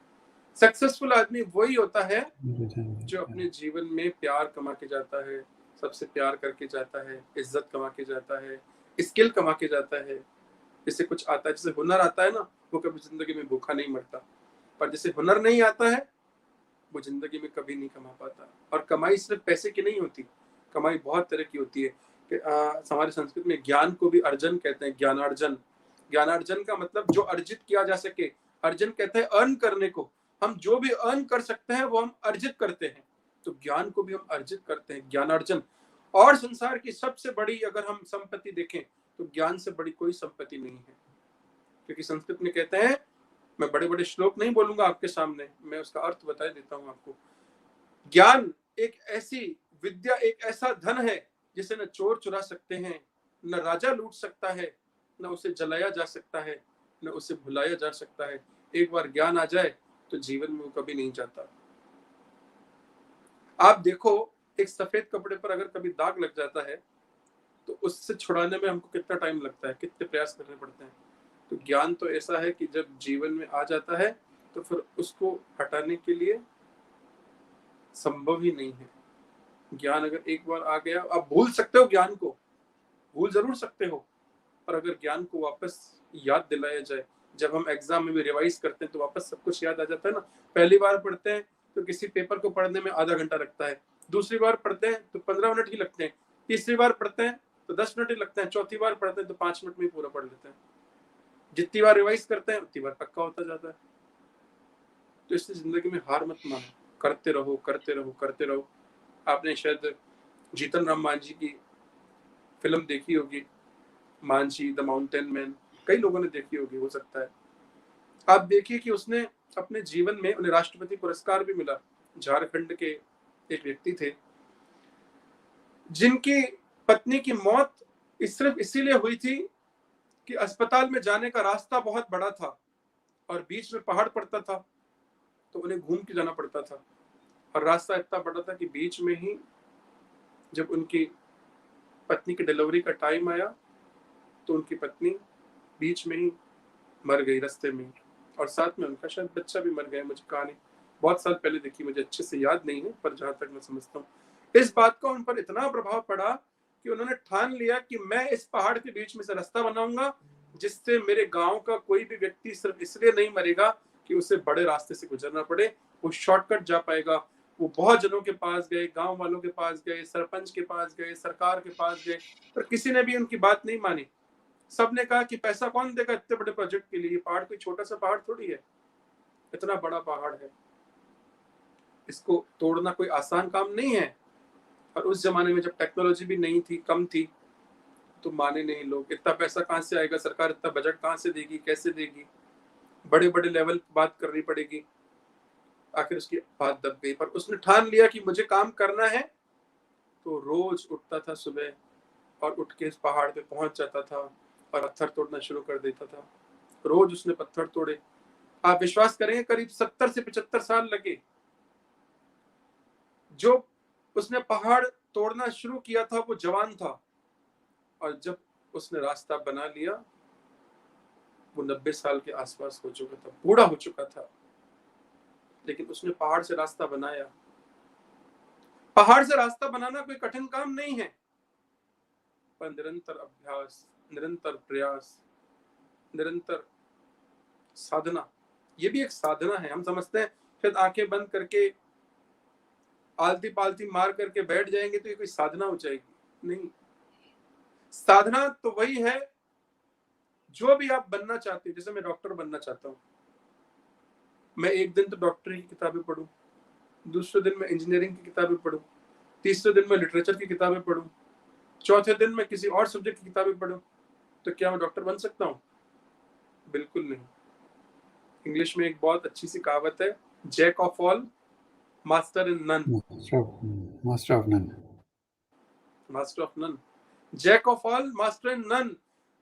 सक्सेसफुल आदमी वही होता है जो अपने जीवन में प्यार कमा के जाता है, सबसे प्यार करके जाता है, इज्जत कमा के जाता है, स्किल कमा के जाता है। जिसे कुछ आता है, जिसे हुनर आता है ना, वो कभी जिंदगी में भूखा नहीं मरता। पर जिसे हुनर नहीं आता है वो जिंदगी में कभी नहीं कमा पाता। और कमाई सिर्फ पैसे की नहीं होती, कमाई बहुत तरह की होती है। हमारी संस्कृति में ज्ञान को भी अर्जन कहते हैं, ज्ञानार्जन। ज्ञानार्जन का मतलब जो अर्जित किया जा सके। अर्जन कहते हैं अर्न करने को। हम जो भी अर्न कर सकते हैं वो हम अर्जित करते हैं, तो ज्ञान को भी हम अर्जित करते हैं, ज्ञानार्जन। और संसार की सबसे बड़ी अगर हम संपत्ति देखें तो ज्ञान से बड़ी कोई संपत्ति नहीं है। क्योंकि संस्कृत में कहते हैं, मैं बड़े बड़े श्लोक नहीं बोलूंगा आपके सामने, मैं उसका अर्थ बता देता हूं आपको। ज्ञान एक ऐसी विद्या, एक ऐसा धन है जिसे न चोर चुरा सकते हैं, न राजा लूट सकता है, न उसे जलाया जा सकता है, न उसे भुलाया जा सकता है। एक बार ज्ञान आ जाए तो जीवन में वो कभी नहीं जाता। आप देखो, एक सफेद कपड़े पर अगर कभी दाग लग जाता है तो उससे छुड़ाने में हमको कितना टाइम लगता है, कितने प्रयास करने पड़ते हैं। तो ज्ञान तो ऐसा है कि जब जीवन में आ जाता है तो फिर उसको हटाने के लिए संभव ही नहीं है। ज्ञान अगर एक बार आ गया, आप भूल सकते हो, ज्ञान को भूल जरूर सकते हो, पर अगर ज्ञान को वापस याद दिलाया जाए, जब हम एग्जाम में भी रिवाइज करते हैं तो वापस सब कुछ याद आ जाता है ना। पहली बार पढ़ते हैं तो किसी पेपर को पढ़ने में आधा घंटा लगता है, दूसरी बार पढ़ते हैं तो 15 मिनट ही लगते हैं, तीसरी बार पढ़ते हैं तो 10 मिनट ही लगते हैं, चौथी बार पढ़ते हैं तो 5 मिनट में पूरा पढ़ लेते हैं। जितनी बार रिवाइज करते हैं उतनी बार पक्का होता जाता है। तो इसलिए जिंदगी में हार मत मानो, करते रहो करते रहो करते रहो। आपने शायद जीतन राम मांझी की फिल्म देखी होगी, मांझी द माउंटेन मैन, कई लोगों ने देखी होगी, हो सकता है। आप देखिए कि उसने अपने जीवन में, उन्हें राष्ट्रपति पुरस्कार भी मिला। झारखंड के एक व्यक्ति थे जिनकी पत्नी की मौत सिर्फ इसीलिए हुई थी कि अस्पताल में जाने का रास्ता बहुत बड़ा था और बीच में पहाड़ पड़ता था, तो उन्हें घूम के जाना पड़ता था। और रास्ता इतना बड़ा था कि बीच में ही जब उनकी पत्नी की डिलीवरी का टाइम आया तो उनकी पत्नी बीच में ही मर गई रास्ते में, और साथ में उनका शायद बच्चा भी मर गया। मुझे कहानी बहुत साल पहले देखी, मुझे अच्छे से याद नहीं है, पर जहां तक मैं समझता हूँ इस बात का उन पर इतना प्रभाव पड़ा कि उन्होंने ठान लिया कि मैं इस पहाड़ के बीच में से रास्ता बनाऊंगा जिससे मेरे गांव का कोई भी व्यक्ति सिर्फ इसलिए नहीं मरेगा कि उसे बड़े रास्ते से गुजरना पड़े, वो शॉर्टकट जा पाएगा, वो बहुत जनों के पास गए, गांव वालों के पास गए, सरपंच के पास गए, सरकार के पास गए, पर किसी ने भी उनकी बात नहीं मानी। सबने कहा कि पैसा कौन देगा इतने बड़े प्रोजेक्ट के लिए, ये पहाड़ कोई छोटा सा पहाड़ थोड़ी है, इतना बड़ा पहाड़ है, इसको तोड़ना कोई आसान काम नहीं है। और उस जमाने में जब टेक्नोलॉजी भी नहीं थी, कम थी, तो माने नहीं लोग। इतना पैसा कहाँ से आएगा, सरकार इतना बजट कहाँ से देगी, कैसे देगी, बड़े बड़े लेवल पर बात करनी पड़ेगी। आखिर उसकी बात दब गई, पर उसने ठान लिया कि मुझे काम करना है। तो रोज उठता था सुबह और उठ के इस पहाड़ पे पहुंच जाता था और पत्थर तोड़ना शुरू कर देता था। रोज उसने पत्थर तोड़े। आप विश्वास करेंगे करीब 70 से 75 साल लगे। जो उसने पहाड़ तोड़ना शुरू किया था वो जवान था, और जब उसने रास्ता बना लिया वो 90 साल के आसपास हो चुका था, बूढ़ा हो चुका था। लेकिन उसने पहाड़ से रास्ता बनाया। पहाड़ से रास्ता बनाना कोई कठिन काम नहीं है, पर निरंतर अभ्यास, निरंतर प्रयास, निरंतर साधना, ये भी एक साधना है। हम समझते हैं शायद आंखें बंद करके आलती पालती मार करके बैठ जाएंगे तो ये कोई साधना हो जाएगी, नहीं। साधना तो वही है जो भी आप बनना चाहते हो। जैसे मैं डॉक्टर बनना चाहता हूँ, मैं एक दिन तो डॉक्टरी की किताबें पढूं, दूसरे दिन मैं इंजीनियरिंग की किताबें पढूं, तीसरे दिन मैं लिटरेचर की किताबें पढूं, चौथे दिन मैं किसी और सब्जेक्ट की किताबें पढूं, तो क्या मैं डॉक्टर बन सकता हूँ? बिल्कुल नहीं। इंग्लिश में एक बहुत अच्छी सी कहावत है, jack of all master in none. Master of none. Master of none, jack of all master in none.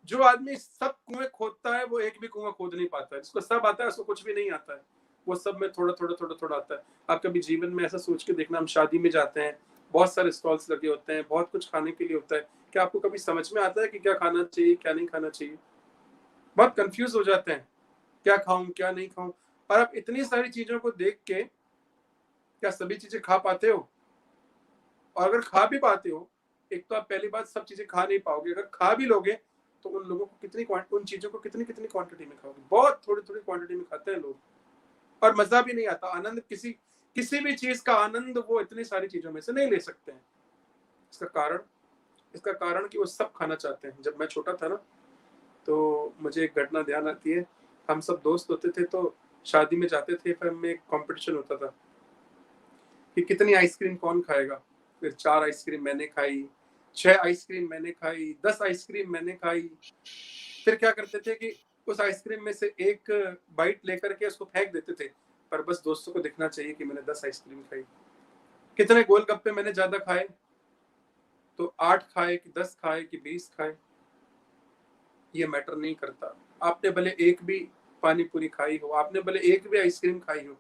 जो आदमी सब कुएं खोदता है वो एक भी कुआं खोद नहीं पाता है। जिसको सब आता है उसको कुछ भी नहीं आता है, वो सब में थोड़ा थोड़ा थोड़ा थोड़ा आता है। आप कभी जीवन में ऐसा सोच के देखना, हम शादी में जाते हैं, बहुत सारे स्टॉल्स लगे होते हैं, बहुत कुछ खाने के लिए होता है। क्या आपको कभी समझ में आता है कि क्या खाना चाहिए, क्या नहीं खाना चाहिए? बहुत कंफ्यूज हो जाते हैं, क्या खाऊं क्या नहीं खाऊं। और आप इतनी सारी चीजों को देख के क्या सभी चीजें खा पाते हो? और अगर खा भी पाते हो, एक तो आप पहली बात सब चीजें खा नहीं पाओगे। अगर खा भी लोगे तो उन लोगों को उन चीजों को कितनी कितनी क्वांटिटी में खाओगे? बहुत थोड़ी थोड़ी क्वांटिटी में खाते हैं लोग, और मजा भी नहीं आता। आनंद किसी भी चीज का आनंद वो इतनी सारी चीजों में से नहीं ले सकते हैं। इसका कारण कि वो सब खाना चाहते हैं। जब मैं छोटा था ना, तो मुझे एक घटना ध्यान आती है। हम सब दोस्त होते थे, तो शादी में जाते थे, फिर में एक कंपटीशन होता था कि कितनी आइसक्रीम कौन खाएगा। फिर 4 आइसक्रीम मैंने खाई, 6 आइसक्रीम मैंने खाई, 10 आइसक्रीम मैंने खाई। फिर क्या करते थे कि उस आइसक्रीम में से एक बाइट लेकर के उसको फेंक देते थे, पर बस दोस्तों को दिखना चाहिए कि मैंने 10 आइसक्रीम खाई। कितने गोलगप्पे मैंने ज्यादा खाए, तो 8 खाए कि 10 खाए कि 20 खाए, ये मैटर नहीं करता। आपने भले एक भी पानी पूरी खाई हो, आपने भले एक भी आइसक्रीम खाई हो,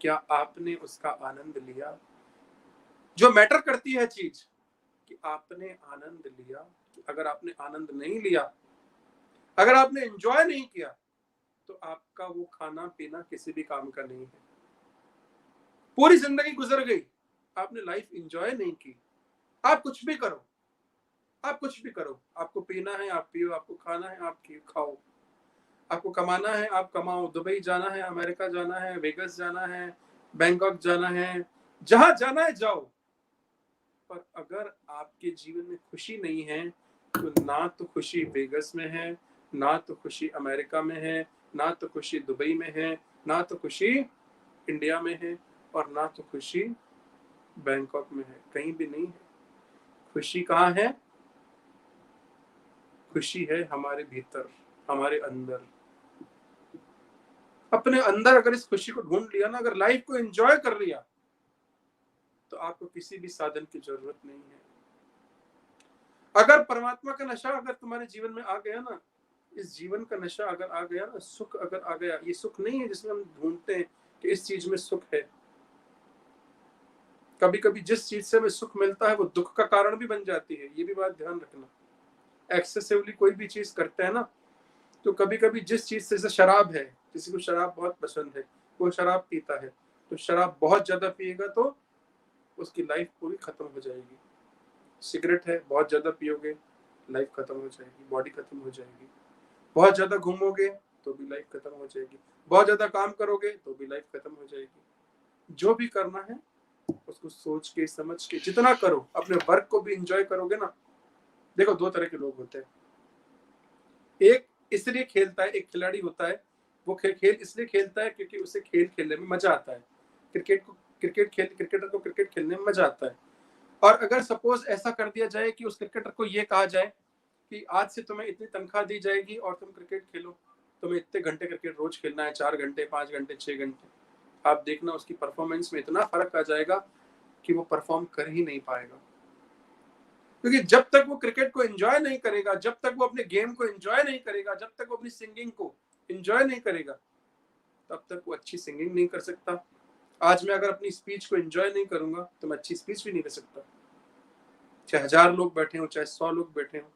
क्या आपने उसका आनंद लिया? जो मैटर करती है चीज कि आपने आनंद लिया। अगर आपने आनंद नहीं लिया, अगर आपने एंजॉय नहीं किया, तो आपका वो खाना पीना किसी भी काम का नहीं है। पूरी जिंदगी गुजर गई, आपने लाइफ एंजॉय नहीं की। आप कुछ भी करो, आप कुछ भी करो, आपको पीना है आप पियो, आपको खाना है आप खाओ, आपको कमाना है आप कमाओ, दुबई जाना है, अमेरिका जाना है, वेगस जाना है, बैंकॉक जाना है, जहां जाना है जाओ। पर अगर आपके जीवन में खुशी नहीं है, तो ना तो खुशी वेगस में है, ना तो खुशी अमेरिका में है, ना तो खुशी दुबई में है, ना तो खुशी इंडिया में है, और ना तो खुशी बैंकॉक में है। कहीं भी नहीं है। खुशी कहाँ है? खुशी है हमारे भीतर, हमारे अंदर। अपने अंदर अगर इस खुशी को ढूंढ लिया ना, अगर लाइफ को एंजॉय कर लिया, तो आपको किसी भी साधन की जरूरत नहीं है। अगर परमात्मा का नशा अगर तुम्हारे जीवन में आ गया ना, इस जीवन का नशा अगर आ गया ना, सुख अगर आ गया, ये सुख नहीं है जिसमें हम ढूंढते हैं कि इस चीज में सुख है। कभी कभी जिस चीज से हमें सुख मिलता है वो दुख का कारण भी बन जाती है, ये भी बात ध्यान रखना। एक्सेसिवली कोई भी चीज करते हैं ना, तो कभी कभी जिस चीज से, जैसे शराब है, किसी को शराब बहुत पसंद है, वो शराब पीता है, तो शराब बहुत ज्यादा पिएगा तो उसकी लाइफ पूरी खत्म हो जाएगी। सिगरेट है, बहुत ज्यादा पियोगे लाइफ खत्म हो जाएगी, बॉडी खत्म हो जाएगी। बहुत ज्यादा घूमोगे तो भी लाइफ खत्म हो जाएगी, बहुत ज्यादा काम करोगे तो भी लाइफ खत्म हो जाएगी। जो भी करना है उसको सोच के समझ के जितना करो, अपने वर्क को भी एंजॉय करोगे ना। देखो 2 तरह के लोग होते हैं, एक इसलिए खेलता है, एक खिलाड़ी होता है वो खेल इसलिए खेलता है क्योंकि उसे खेल खेलने में मजा आता है। क्रिकेटर को क्रिकेट खेलने में मजा आता है। और अगर सपोज ऐसा कर दिया जाए कि उस क्रिकेटर को ये कहा जाए कि आज से तुम्हें इतनी तनख्वाह दी जाएगी और तुम क्रिकेट खेलो, तुम्हें इतने घंटे क्रिकेट रोज खेलना है, 4 घंटे 5 घंटे 6 घंटे, आप देखना उसकी परफॉर्मेंस में इतना फर्क आ जाएगा कि वो परफॉर्म कर ही नहीं पाएगा। क्योंकि जब तक वो क्रिकेट को एंजॉय नहीं करेगा, जब तक वो अपने गेम को एंजॉय नहीं करेगा, जब तक वो अपनी सिंगिंग को एंजॉय नहीं करेगा, तब तक वो अच्छी सिंगिंग नहीं कर सकता। आज मैं अगर अपनी स्पीच को एंजॉय नहीं करूंगा तो मैं अच्छी स्पीच भी नहीं कर सकता, चाहे 1000 लोग बैठे हो, चाहे 100 लोग बैठे हो।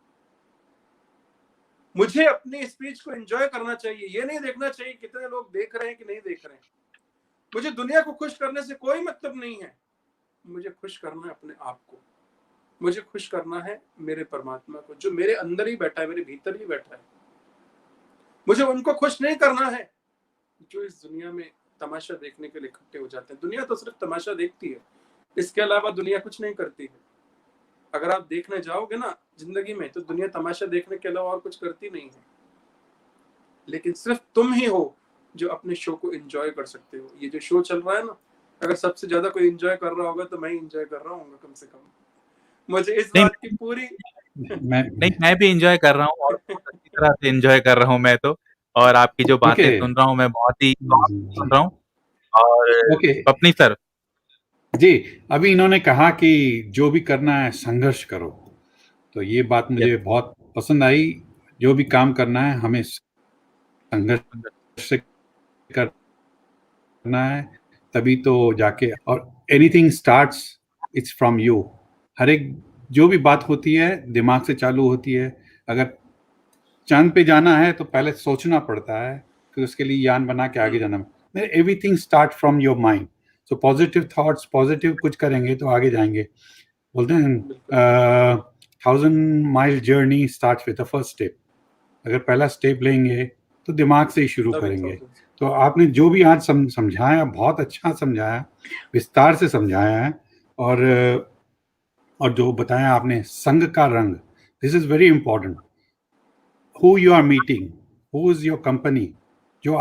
मुझे अपनी स्पीच को एंजॉय करना चाहिए, ये नहीं देखना चाहिए कितने लोग देख रहे हैं कि नहीं देख रहे हैं। मुझे दुनिया को खुश करने से कोई मतलब नहीं है, मुझे खुश करना है अपने आप को, मुझे खुश करना है मेरे परमात्मा को जो मेरे अंदर ही बैठा है, मेरे भीतर ही बैठा है। मुझे उनको खुश नहीं करना है जो इस दुनिया में तमाशा देखने के लिए इकट्ठे हो जाते हैं। दुनिया तो सिर्फ तमाशा देखती है, इसके अलावा दुनिया कुछ नहीं करती है। अगर आप देखने जाओगे ना जिंदगी में तो दुनिया तमाशा देखने के अलावा और कुछ करती नहीं है। लेकिन सिर्फ तुम ही हो जो अपने शो को एंजॉय कर सकते हो। ये जो शो चल रहा है ना, अगर सबसे ज्यादा कोई एंजॉय कर रहा होगा तो मैं ही एंजॉय कर रहा हूँ कम से कम। मुझे इस बात की पूरी मैं भी एंजॉय कर रहा हूँ और बहुत अच्छी तरह से एंजॉय कर रहा हूँ मैं तो। और आपकी जो बातें सुन रहा हूँ मैं बहुत ही सुन रहा हूँ। और पत्नी सर जी, अभी इन्होंने कहा कि जो भी करना है संघर्ष करो, तो ये बात मुझे बहुत पसंद आई। जो भी काम करना है हमें संघर्ष से करना है, तभी तो जाके। और anything starts it's from you. हर एक जो भी बात होती है दिमाग से चालू होती है। अगर चांद पे जाना है तो पहले सोचना पड़ता है, फिर उसके लिए यान बना के आगे जाना। Everything start from your mind. So positive thoughts, positive कुछ करेंगे तो आगे जाएंगे। बोलते हैं 1000 mile journey start with the first step. अगर पहला स्टेप लेंगे तो दिमाग से ही शुरू करेंगे। तो आपने जो भी आज समझाया बहुत अच्छा समझाया, विस्तार से समझाया है। और जो बताया आपने संघ का रंग, this is very important. Who you are meeting, who is your company. जो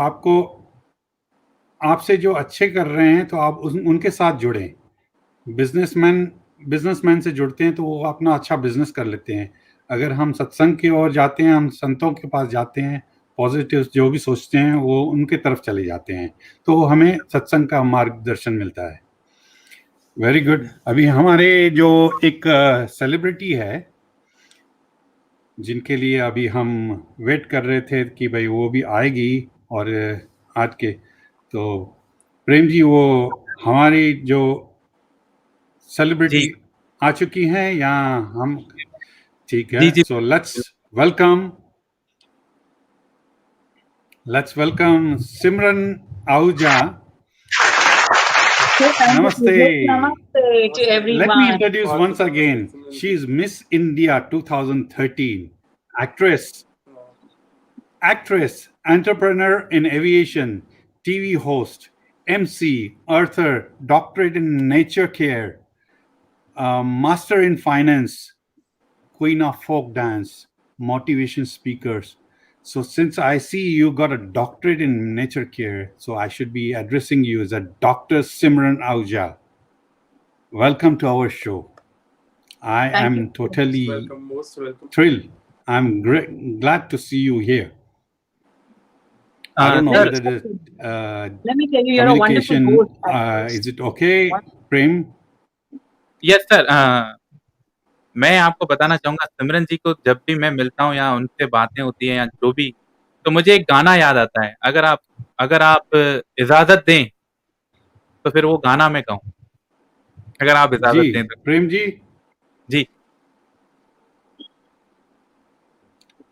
आपसे जो अच्छे कर रहे हैं तो आप उनके साथ जुड़ें। बिजनेसमैन से जुड़ते हैं तो वो अपना अच्छा बिजनेस कर लेते हैं। अगर हम सत्संग की ओर जाते हैं, हम संतों के पास जाते हैं, पॉजिटिव जो भी सोचते हैं वो उनके तरफ चले जाते हैं, तो हमें सत्संग का मार्गदर्शन मिलता है। Very good. अभी हमारे जो एक सेलिब्रिटी है जिनके लिए अभी हम वेट कर रहे थे कि भाई वो भी आएगी, और आज के तो प्रेम जी वो हमारी जो सेलिब्रिटी आ चुकी हैं या हम? ठीक है, so let's welcome Simran Ahuja. Namaste. Namaste to everyone. Let me introduce once again. She is Miss India 2013. Actress, entrepreneur in aviation, TV host, MC, author, doctorate in nature care, master in finance, queen of folk dance, motivation speakers. So since I see you got a doctorate in nature care, so I should be addressing you as a Dr. Simran Ahooja. Welcome to our show. I am totally most welcome. thrilled. I'm glad to see you here. I don't know whether the let me tell you, you're a wonderful host. Is it okay, Prem? Yes, sir. मैं आपको बताना चाहूँगा सिमरन जी को जब भी मैं मिलता हूँ या उनसे बातें होती हैं या जो भी, तो मुझे एक गाना याद आता है। अगर आप इजाजत दें तो फिर वो गाना मैं कहूँ, अगर आप इजाजत दें तो। प्रेम जी जी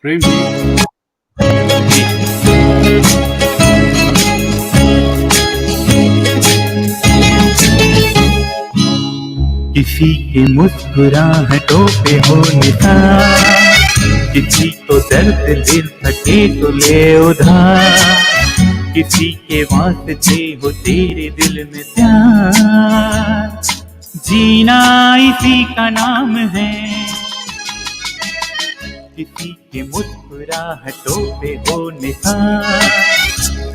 प्रेम जी किसी की मुस्कुराहटों पे हो निशान, किसी को दर्द दिल सके तो ले उधार, किसी के वास्ते हो तेरे दिल में प्यार, जीना इसी का नाम है, किसी के मुस्कुराहटों पे हो निशान,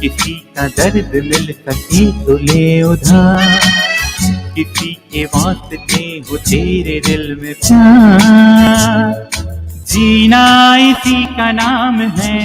किसी का दर्द मिल सके तो ले उधार, किसी के वास्ते हो तेरे दिल में प्यार, जीना इसी का नाम है।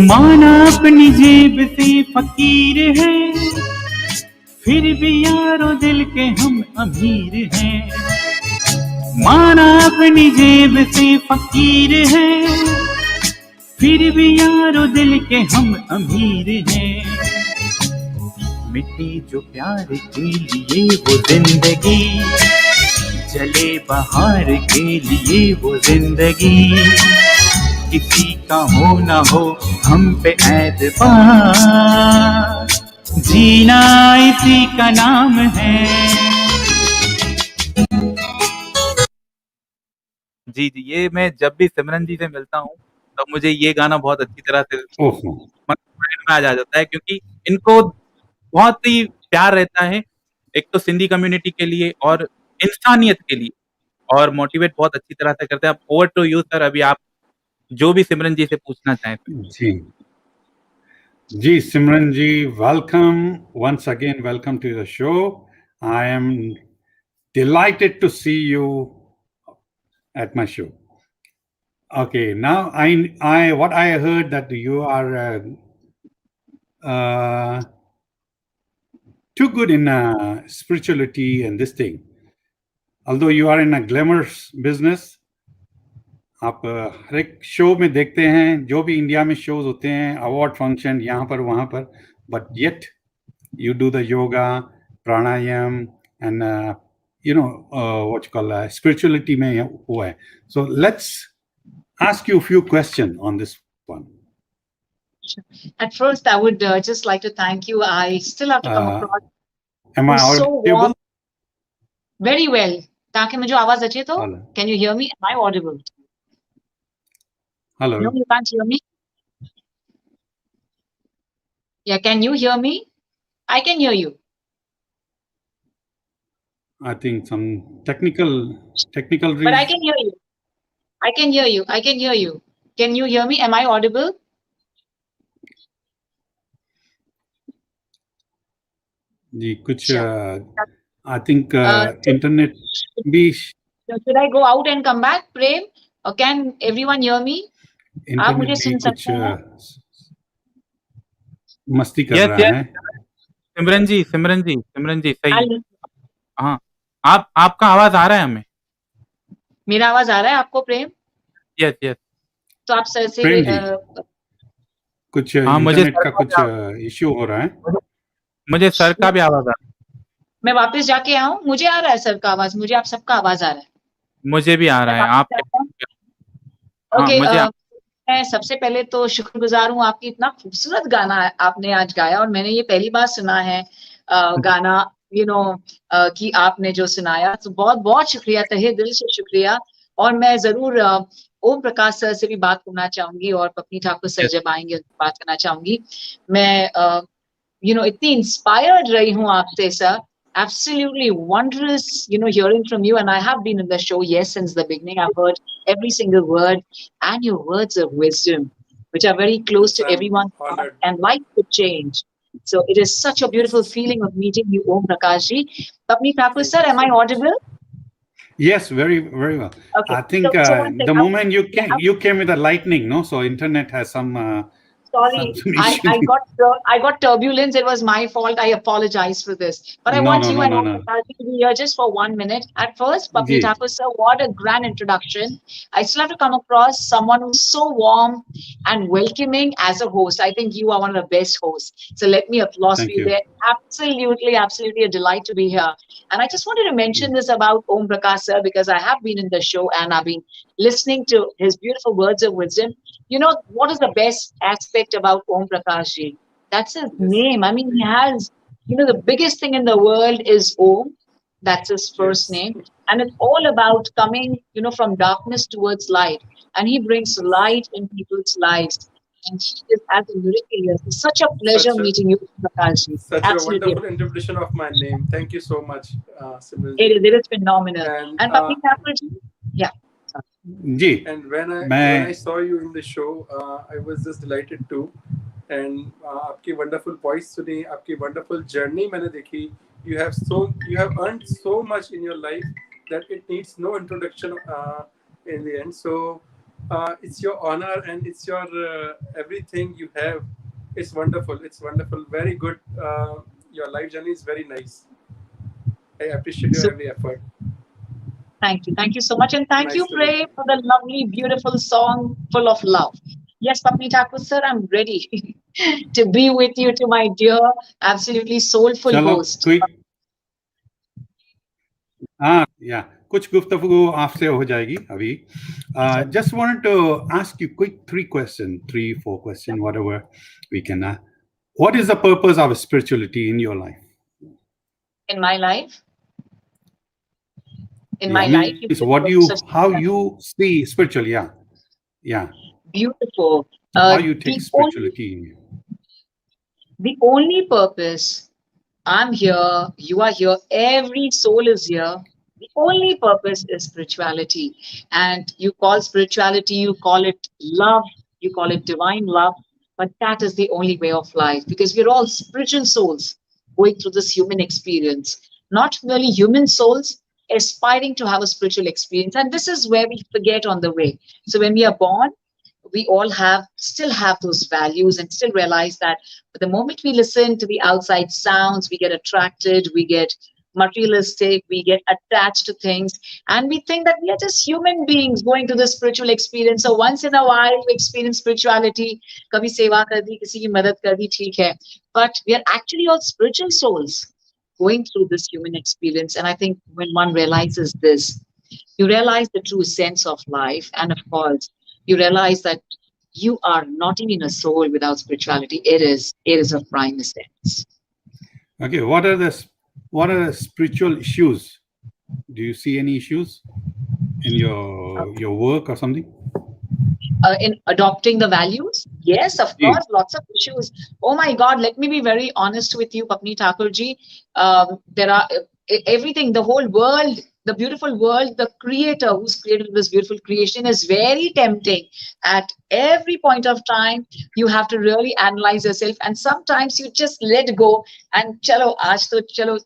माना अपनी जेब से फकीर है, फिर भी यारो दिल के हम अमीर हैं। माना अपनी जेब से फकीर है, फिर भी यारो दिल के हम अमीर हैं। मिट्टी जो प्यार के लिए वो जिंदगी, जले बहार के लिए वो जिंदगी, किसी का हो ना हो हम पे एतबार, जीना इसी का नाम है। जी जी, ये मैं जब भी सिमरन जी से मिलता हूँ तब मुझे ये गाना बहुत अच्छी तरह से माइंड में आ जाता है, क्योंकि इनको बहुत ही प्यार रहता है, एक तो सिंधी कम्युनिटी के लिए और इंसानियत के लिए, और मोटिवेट बहुत अच्छी तरह से करते हैं। ओवर टू यू सर, अभी आप जो भी सिमरन जी से पूछना चाहें। जी सिमरन जी, welcome once again, welcome to the show. I am delighted to see you at my show. Okay, now I what I heard that you are too good in spirituality and this thing. Although you are in a glamorous business, आप हर एक show में देखते हैं, जो भी India में shows होते हैं, अवार्ड फंक्शन यहाँ पर वहाँ पर, but yet you do the yoga, pranayama and you know what you call spirituality में हुआ है. So let's ask you a few questions on this one. At first, I would just like to thank you. I still have to come across. Am I audible? Very well. ताकि मुझे आवाज अच्छी तो. Can you hear me? Am I audible? Hello. No, you can't hear me. Yeah, can you hear me? I can hear you. I think some technical reason. But I can hear you. I can hear you. I can hear you. Can you hear me? Am I audible? जी कुछ I think internet भी. Should I go out and come back, Prem? Or can everyone hear me? आप मुझे सुन सकते हैं? मस्ती कर रहा है. सिमरन जी सही. हाँ, आपका आवाज आ रहा है हमें. मेरा आवाज आ रहा है आपको, प्रेम? यस. तो आप सर से कुछ इंटरनेट का कुछ इश्यू हो रहा है. मुझे सर का भी आवाज आ रहा है. मैं वापस जाके आऊं? मुझे आ रहा है सर का आवाज, मुझे आप सबका आवाज आ रहा है. मुझे भी आ रहा है. आप ओके. मैं सबसे पहले तो शुक्रगुजार हूँ, आपकी इतना खूबसूरत गाना आपने आज गाया, और मैंने ये पहली बार सुना है गाना कि आपने जो सुनाया, तो बहुत बहुत शुक्रिया, तहे दिल से शुक्रिया. और मैं जरूर ओम प्रकाश सर से भी बात करना चाहूंगी, और पत्नी ठाकुर सर जब आएंगे उनसे बात करना चाहूंगी. मैं इतनी इंस्पायर्ड रही हूँ आपसे sir. Absolutely wondrous, hearing from you. And I have been in the show, yes, since the beginning. I've heard every single word, and your words of wisdom, which are very close to everyone's heart, and life could change. So it is such a beautiful feeling of meeting you, Om Prakash ji. Papni Thakur sir, am I audible? Yes, very, very well. Okay. I think the moment you came with the lightning, no? So internet has some. Sorry, I got turbulence. It was my fault. I apologize for this. But I want you and Om Prakash to be here just for 1 minute. At first, Papni Thakur sir, what a grand introduction. I still have to come across someone who's so warm and welcoming as a host. I think you are one of the best hosts. So let me applaud you there. Absolutely a delight to be here. And I just wanted to mention this about Om Prakash sir, because I have been in the show and I've been listening to his beautiful words of wisdom. You know, what is the best aspect about Om Prakash ji? That's his Yes. name. I mean, he has, you know, the biggest thing in the world is Om. That's his first Yes. name. And it's all about coming, you know, from darkness towards light. And he brings light in people's lives. And he is as a miracle. It's such a pleasure Such a meeting you, Prakash ji. such a Absolutely. wonderful interpretation of my name. Thank you so much, Simran ji. It is phenomenal. And And Papi Thakur ji? Yeah. जी and when I मैं saw you in the show, I was just delighted too. And आपकी wonderful voice सुनी, आपकी wonderful journey मैंने देखी. You have earned so much in your life that it needs no introduction in the end. So it's your honor and it's your everything you have. It's wonderful. It's wonderful. Very good. Your life journey is very nice. I appreciate your So every effort. thank you. Thank you so much. And thank Nice you, to meet Prem, you. for the lovely, beautiful song full of love. Yes, Papni Thakur sir, I'm ready to be with you, to my dear, absolutely soulful चलो host. Quick हाँ या कुछ गुफ्तगू आपसे हो जाएगी अभी just wanted to ask you quick 3, 4 question whatever we can what is the purpose of spirituality in your life? In my life? In Yeah, my I mean, life, you so said what purpose of how spirituality. you see spiritual? Yeah. Beautiful. How you take The only spirituality in you? the only purpose, I'm here, you are here, every soul is here. The only purpose is spirituality. And you call spirituality, you call it love, you call it divine love, but that is the only way of life because we're all spiritual souls going through this human experience, not merely human souls aspiring to have a spiritual experience. And this is where we forget on the way. So when we are born, we all still have those values and still realize that the moment we listen to the outside sounds, we get attracted, we get materialistic, we get attached to things, and we think that we are just human beings going through the spiritual experience. So once in a while we experience spirituality, kabhi seva kar di, kisi ki madad kar di, theek hai. But we are actually all spiritual souls going through this human experience. And I think when one realizes this, you realize the true sense of life. And of course, you realize that you are not even a soul without spirituality. It is of prime essence. Okay, what are the spiritual issues? Do you see any issues in your work or something? In adopting the values, yes, of Yes. course, lots of issues. Oh my God, let me be very honest with you, Papni Thakurji. There are everything, the whole world, the beautiful world, the creator who's created this beautiful creation is very tempting. At every point of time, you have to really analyze yourself, and sometimes you just let go and chalo, aaj to chalo,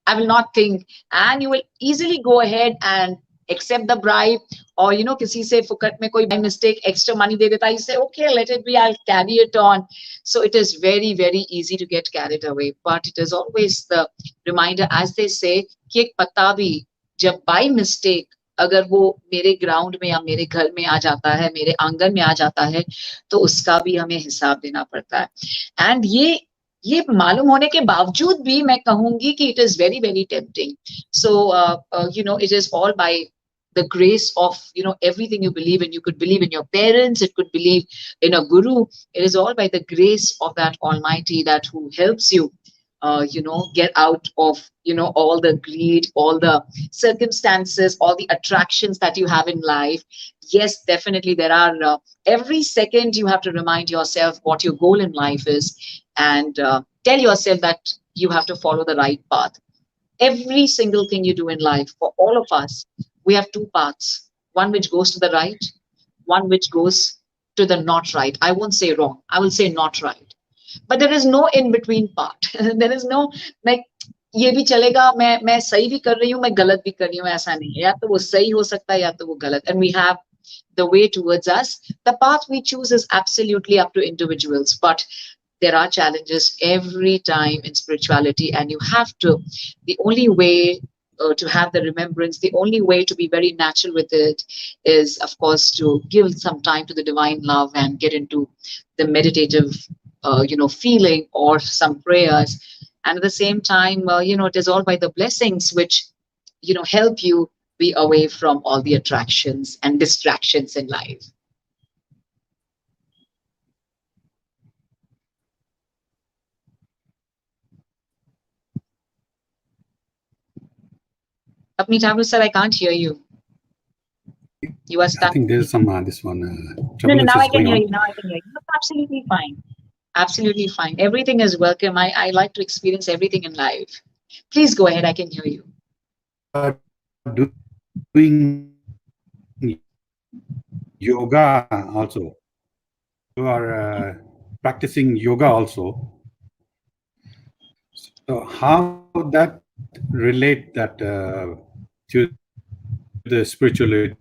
I will not think, and you will easily go ahead and accept the bribe, or किसी से फुकट में कोई by mistake extra money दे देता, you say okay, let it be, I'll carry it on. So it is very, very easy to get carried away, but it is always the reminder, as they say, कि एक पत्ता भी जब by mistake अगर वो मेरे ground में या मेरे घर में आ जाता है, मेरे आंगन में आ जाता है, तो उसका भी हमें हिसाब देना पड़ता है. एंड ये मालूम होने के बावजूद भी मैं कहूंगी कि it is very, very tempting. So it is all by the grace of everything you believe in. You could believe in your parents, it could believe in a guru. It is all by the grace of that Almighty that who helps you get out of all the greed, all the circumstances, all the attractions that you have in life. Yes, definitely there are every second you have to remind yourself what your goal in life is, and tell yourself that you have to follow the right path. Every single thing you do in life, for all of us, we have two paths: one which goes to the right, one which goes to the not right. I won't say wrong, I will say not right. But there is no in between part. There is no like ये भी चलेगा, मैं सही भी कर रही हूँ, मैं गलत भी कर रही हूँ, ऐसा नहीं है. या तो वो सही हो सकता है या तो वो गलत. And we have the way towards us. The path we choose is absolutely up to individuals, but there are challenges every time in spirituality, and you have to, the only way to have the remembrance, the only way to be very natural with it is, of course, to give some time to the divine love and get into the meditative feeling or some prayers. And at the same time, it is all by the blessings which help you be away from all the attractions and distractions in life. Papni Thakur sir, I can't hear you. You are stuck. I think there's some this one trouble No, which now is I can going hear on. you. Now I can hear you. That's absolutely fine. Absolutely fine. Everything is welcome. I like to experience everything in life. Please go ahead. I can hear you. Doing yoga also. You are practicing yoga also. So how that relate that to the spirituality?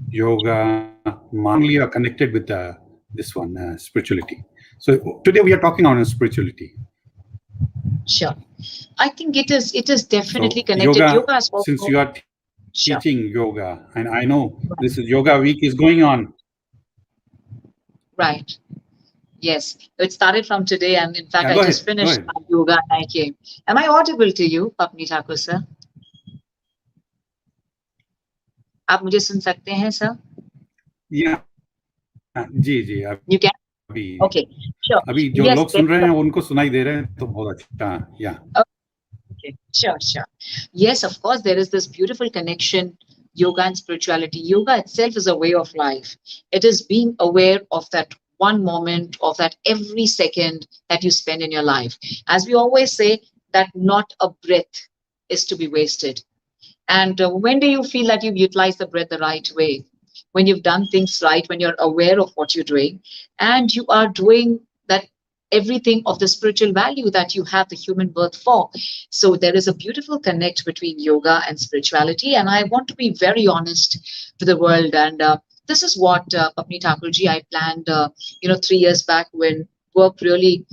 Yoga, only are connected with this one spirituality. So today we are talking on spirituality. Sure. I think it is definitely So connected. yoga, Is also, since you are sure. teaching yoga, and I know this is yoga week is going on. Right. Yes. It started from today, and in fact, Yeah, I just finished my yoga and I came. Am I audible to you, Papni Thakur sir? आप मुझे सुन सकते हैं, sir? Yeah. Ji ji You can. अभी Okay. Sure. अभी जो Yes. लोग सुन रहे हैं उनको सुनाई दे रहे हैं तो बहुत अच्छा. Yeah. Okay. Sure. Yes, of course, there is this beautiful connection, yoga and spirituality. Yoga itself is a way of life. It is being aware of that one moment, of that every second that you spend in your life. As we always say, that not a breath is to be wasted. And when do you feel that you've utilized the breath the right way? When you've done things right, when you're aware of what you're doing, and you are doing that everything of the spiritual value that you have the human birth for. So there is a beautiful connect between yoga and spirituality. And I want to be very honest to the world. And this is what Papni Thakurji, I planned, 3 years back when work really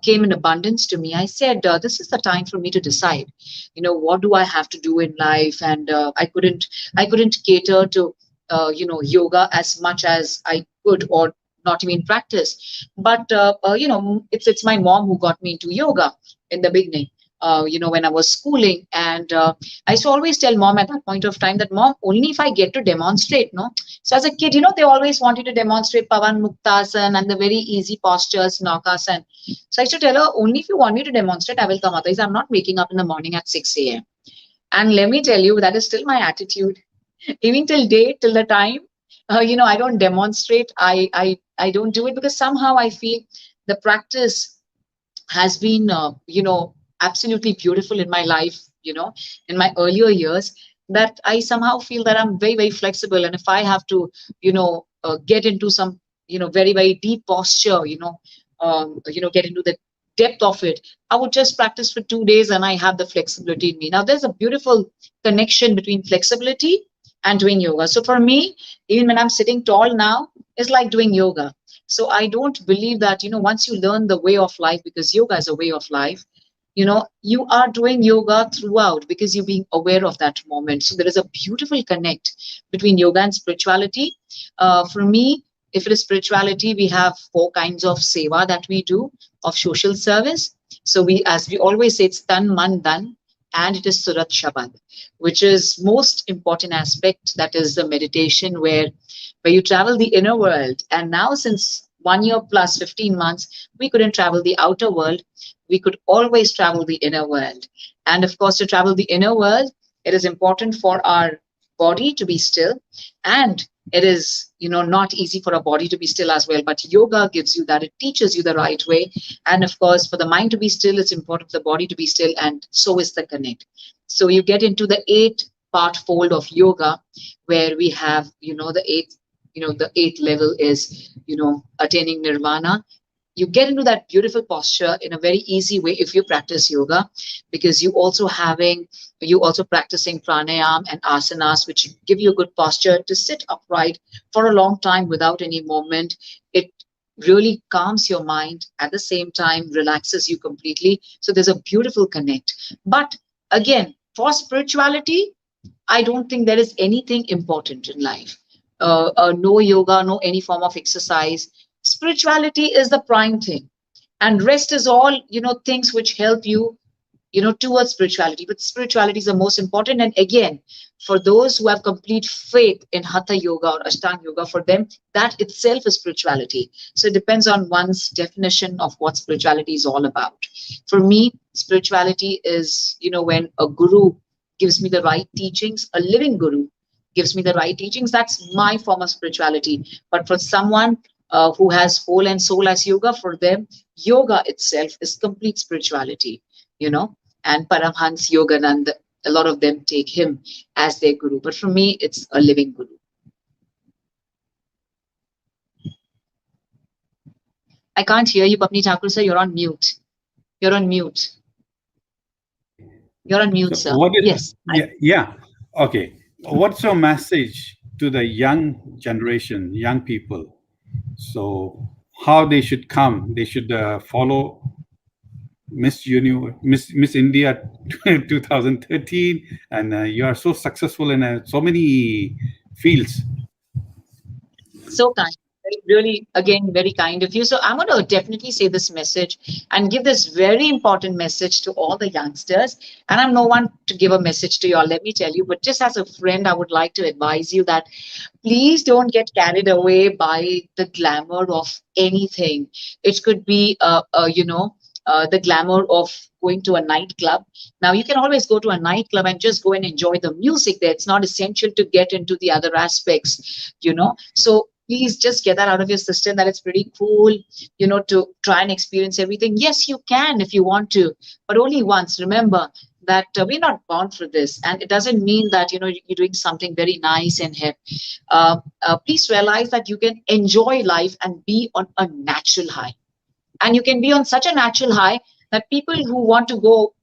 came in abundance to me. I said, this is the time for me to decide, what do I have to do in life? And I couldn't cater to, yoga as much as I could, or not even practice. But it's my mom who got me into yoga in the beginning. When I was schooling, and I used to always tell mom at that point of time that, mom, only if I get to demonstrate, no. So as a kid, they always wanted to demonstrate Pavan Muktasan and the very easy postures, Naukasan. So I used to tell her, only if you want me to demonstrate, I will come. Otherwise, I'm not waking up in the morning at 6 a.m. And let me tell you, that is still my attitude. Even till date, till the time, I don't demonstrate. I don't do it because somehow I feel the practice has been, absolutely beautiful in my life, in my earlier years, that I somehow feel that I'm very, very flexible. And if I have to, get into some, very, very deep posture, get into the depth of it, I would just practice for 2 days and I have the flexibility in me. Now, there's a beautiful connection between flexibility and doing yoga. So for me, even when I'm sitting tall now, it's like doing yoga. So I don't believe that, once you learn the way of life, because yoga is a way of life, you are doing yoga throughout because you're being aware of that moment. So there is a beautiful connect between yoga and spirituality. For me, if it is spirituality, we have 4 kinds of seva that we do of social service. So as we always say, it's tan, man, dhan, and it is Surat Shabad, which is most important aspect. That is the meditation where you travel the inner world. And now, since 1 year plus 15 months, we couldn't travel the outer world. We could always travel the inner world. And of course, to travel the inner world, it is important for our body to be still. And it is, not easy for a body to be still as well. But yoga gives you that. It teaches you the right way. And of course, for the mind to be still, it's important for the body to be still. And so is the connect. So you get into the 8-part fold of yoga, where we have, the 8th level is, attaining nirvana. You get into that beautiful posture in a very easy way if you practice yoga, because you also practicing pranayam and asanas, which give you a good posture to sit upright for a long time without any movement. It really calms your mind, at the same time relaxes you completely. So there's a beautiful connect. But again, for spirituality, I don't think there is anything important in life. No yoga, no any form of exercise. Spirituality is the prime thing, and rest is all, things which help you towards spirituality. But spirituality is the most important. And again, for those who have complete faith in Hatha Yoga or Ashtanga Yoga, for them, that itself is spirituality. So it depends on one's definition of what spirituality is all about. For me, spirituality is, when a guru gives me the right teachings, a living guru gives me the right teachings, that's my form of spirituality. But for someone who has whole and soul as yoga, for them, yoga itself is complete spirituality, and Paramhans Yogananda, a lot of them take him as their guru. But for me, it's a living guru. I can't hear you, Bapni Thakur sir. You're on mute. You're on mute. You're on mute, So sir. what is, Yes. yeah. Okay. What's your message to the young generation, young people? So how they should come? They should follow Miss India 2013, and you are so successful in so many fields. So kind. Really, again, very kind of you. So I'm going to definitely say this message and give this very important message to all the youngsters. And I'm no one to give a message to you all, let me tell you. But just as a friend, I would like to advise you that please don't get carried away by the glamour of anything. It could be, the glamour of going to a nightclub. Now, you can always go to a nightclub and just go and enjoy the music there. It's not essential to get into the other aspects, So please just get that out of your system, that it's pretty cool, to try and experience everything. Yes, you can if you want to, but only once. Remember that we're not born for this, and it doesn't mean that you're doing something very nice and hip. Please realize that you can enjoy life and be on a natural high, and you can be on such a natural high that people who want to go,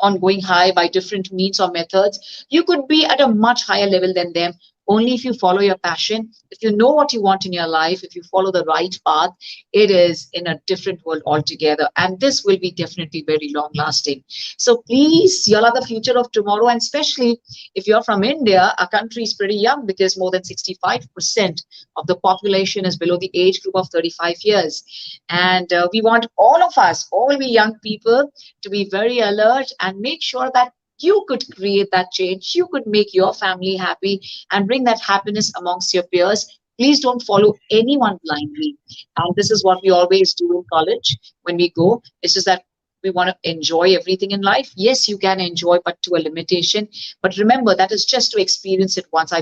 on going high by different means or methods, you could be at a much higher level than them. Only if you follow your passion, if you know what you want in your life, if you follow the right path, it is in a different world altogether. And this will be definitely very long lasting. So please, you all are the future of tomorrow. And especially if you're from India, our country is pretty young, because more than 65% of the population is below the age group of 35 years. And we want all of us, all we young people, to be very alert and make sure that you could create that change. You could make your family happy and bring that happiness amongst your peers. Please don't follow anyone blindly. And this is what we always do in college when we go. It's just that we want to enjoy everything in life. Yes, you can enjoy, but to a limitation. But remember, that is just to experience it once.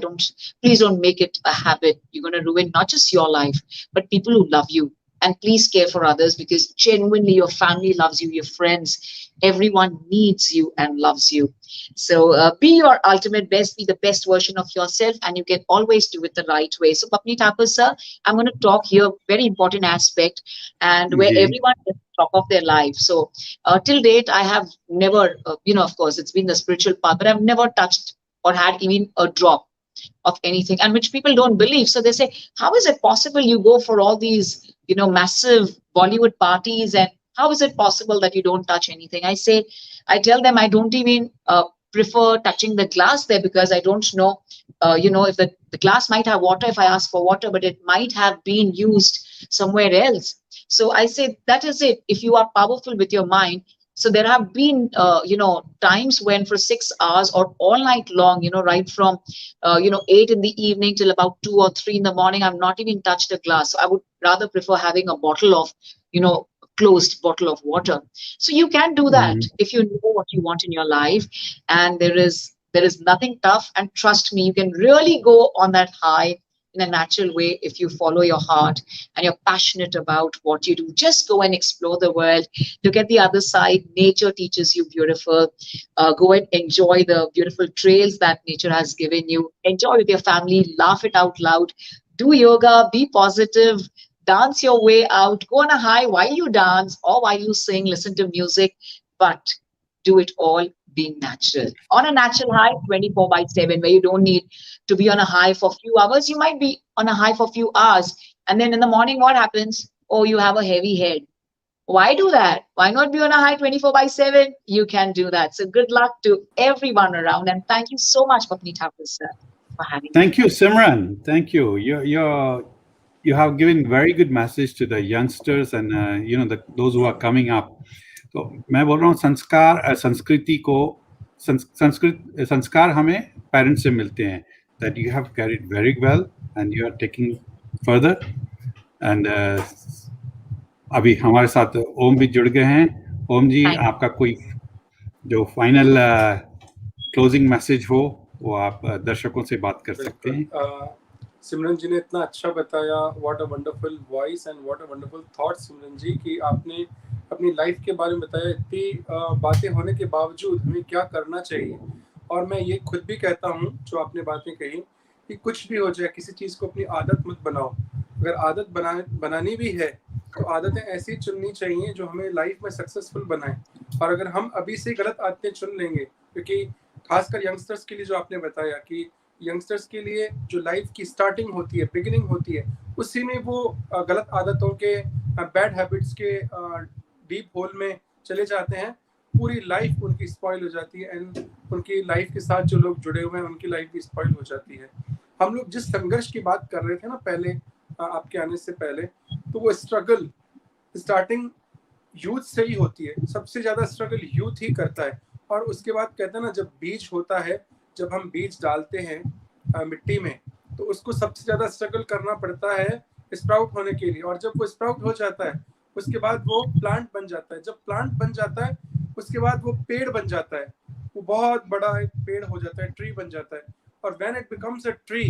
Please don't make it a habit. You're going to ruin not just your life, but people who love you. And please care for others, because genuinely your family loves you, your friends, everyone needs you and loves you. So be your ultimate best, be the best version of yourself, and you can always do it the right way. So Bapni Thakur sir, I'm going to talk here, very important aspect, and where everyone is top of their life. So till date, I have never, of course, it's been the spiritual path, but I've never touched or had even a drop of anything, and which people don't believe. So they say, how is it possible you go for all these, massive Bollywood parties, and how is it possible that you don't touch anything? I tell them I don't even prefer touching the glass there, because I don't know, if the glass might have water if I ask for water, but it might have been used somewhere else. So I say, that is it. If you are powerful with your mind. So there have been, times when for 6 hours or all night long, right from, 8 in the evening till about 2 or 3 in the morning, I've not even touched a glass. So I would rather prefer having a bottle of, closed bottle of water. So you can do that if you know what you want in your life, and there is nothing tough. And trust me, you can really go on that high in a natural way if you follow your heart and you're passionate about what you do. Just go and explore the world. Look at the other side. Nature teaches you beautiful. Go and enjoy the beautiful trails that nature has given you. Enjoy with your family. Laugh it out loud. Do yoga. Be positive. Dance your way out. Go on a high while you dance or while you sing. Listen to music. But do it all being natural. On a natural high, 24/7, where you don't need to be on a high for a few hours. You might be on a high for a few hours. And then in the morning, what happens? Oh, you have a heavy head. Why do that? Why not be on a high 24/7? You can do that. So good luck to everyone around. And thank you so much, Bapni Thakur sir, for having me. Thank you, Simran. Thank you. You have given very good message to the youngsters and those who are coming up. तो मैं बोल रहा हूँ संस्कृति को संस्कार हमें parents से मिलते हैं, that you have carried very well and you are taking further. And अभी हमारे साथ ओम भी जुड़ गए हैं। ओम जी, आपका कोई जो फाइनल क्लोजिंग मैसेज हो वो आप दर्शकों से बात कर सकते हैं। सिमरन जी ने इतना अच्छा बताया, what a wonderful voice and what a wonderful thought Simran ji, कि आपने अपनी लाइफ के बारे में बताया। इतनी बातें होने के बावजूद हमें क्या करना चाहिए। और मैं ये खुद भी कहता हूँ, जो आपने बातें कही, कि कुछ भी हो जाए किसी चीज़ को अपनी आदत मत बनाओ। अगर आदत बनानी भी है तो आदतें ऐसी चुननी चाहिए जो हमें लाइफ में सक्सेसफुल बनाए। और अगर हम अभी से गलत आदतें चुन लेंगे, क्योंकि खासकर यंगस्टर्स के लिए जो आपने बताया कि यंगस्टर्स के लिए जो लाइफ की स्टार्टिंग होती है, बिगिनिंग होती है, उसी में वो गलत आदतों के, बैड हैबिट्स के डीप होल में चले जाते हैं। पूरी लाइफ उनकी स्पॉइल हो जाती है एंड उनकी लाइफ के साथ जो लोग जुड़े हुए हैं उनकी लाइफ भी स्पॉइल हो जाती है। हम लोग जिस संघर्ष की बात कर रहे थे ना पहले, आपके आने से पहले, तो वो स्ट्रगल स्टार्टिंग यूथ से ही होती है। सबसे ज्यादा स्ट्रगल यूथ ही करता है। और उसके बाद कहते हैं ना, जब बीज होता है, जब हम बीज डालते हैं मिट्टी में, तो उसको सबसे ज्यादा स्ट्रगल करना पड़ता है स्प्राउट होने के लिए। और जब वो स्प्राउट हो जाता है उसके बाद वो प्लांट बन जाता है। जब प्लांट बन जाता है उसके बाद वो पेड़ बन जाता है, वो बहुत बड़ा एक पेड़ हो जाता है, ट्री बन जाता है। और when it becomes a tree,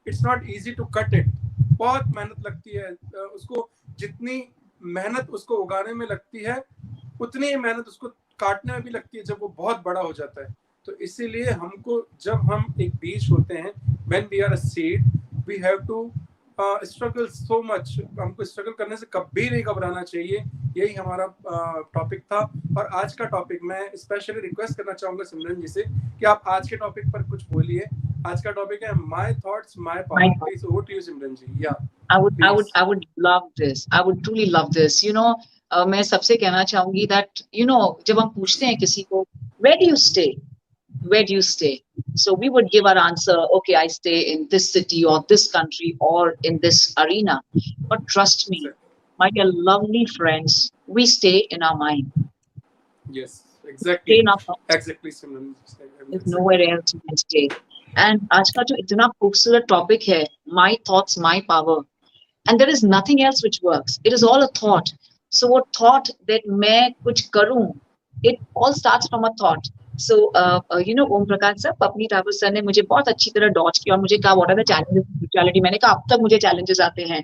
it's not easy to cut it. बहुत मेहनत लगती है उसको। जितनी मेहनत उसको उगाने में लगती है उतनी ही मेहनत उसको काटने में भी लगती है जब वो बहुत बड़ा हो जाता है। तो इसीलिए हमको, जब हम एक बीज होते हैं, when we are a seed, we have to struggle so much. हमको स्ट्रगल करने से कभी नहीं घबराना चाहिए। यही हमारा टॉपिक था। और आज का टॉपिक मैं स्पेशली रिक्वेस्ट करना चाहूंगा सिमरन जी से कि आप आज के टॉपिक पर कुछ बोलिए। आज का टॉपिक है my thoughts my power. Please over to you Simran ji. या I would love this. I would truly love this. मैं सबसे कहना चाहूंगी that जब हम पूछते हैं किसी को, where do you stay? Where do you stay? So we would give our answer, okay, I stay in this city or this country or in this arena. But trust me, my dear lovely friends, we stay in our mind. Yes, exactly. Stay in our thoughts. Exactly, Simran. There's nowhere else you can stay. And आज का जो इतना खूबसूरत topic है, my thoughts, my power. And there is nothing else which works. It is all a thought. So what thought that मैं कुछ करूं, it all starts from a thought. So Om Prakash sir, Papni Thakur sir ने मुझे बहुत अच्छी तरह डॉच किया और मुझे कहा what are the challenges of spirituality. मैंने कहा अब तक मुझे चैलेंजेस आते हैं,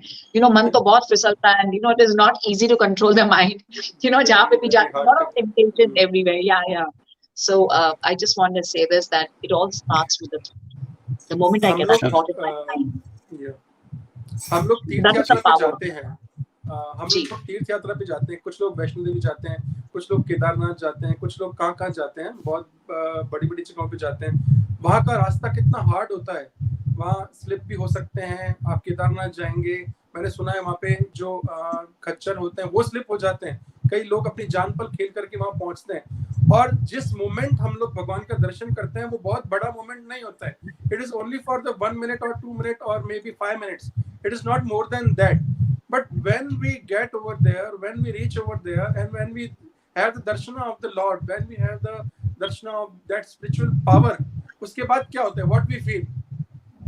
मन तो बहुत फिसलता है, and it is not easy to control the mind, जहां पे भी जाते हैं, लॉट ऑफ टेम्पटेशन एवरीवेयर। या So I just want to say this, that it all starts with the thought. The moment I get that thought in my mind, हम लोग तीर्थ यात्रा पे जाते हैं। हम लोग तीर्थ यात्रा पे जाते हैं। कुछ लोग वैष्णो देवी जाते हैं, कुछ लोग केदारनाथ जाते हैं, कुछ लोग कहाँ जाते हैं, बहुत बड़ी बड़ी जगहों पे जाते हैं। वहाँ का रास्ता कितना हार्ड होता है, वहाँ स्लिप भी हो सकते हैं। आप केदारनाथ जाएंगे, मैंने सुना है वहाँ पे जो खच्चर होते हैं वो स्लिप हो जाते हैं। कई लोग अपनी जान पर खेल करके वहाँ पहुँचते हैं। और जिस मोमेंट हम लोग भगवान का दर्शन करते हैं वो बहुत बड़ा मोमेंट नहीं होता है। It is only for the 1 minute or 2 minutes or maybe 5 minutes. It is not more than that. But when we get over there, when we reach over there, and when we have the darshana of the Lord, when we have the darshana of that spiritual power, उसके बाद क्या होता है, what we feel,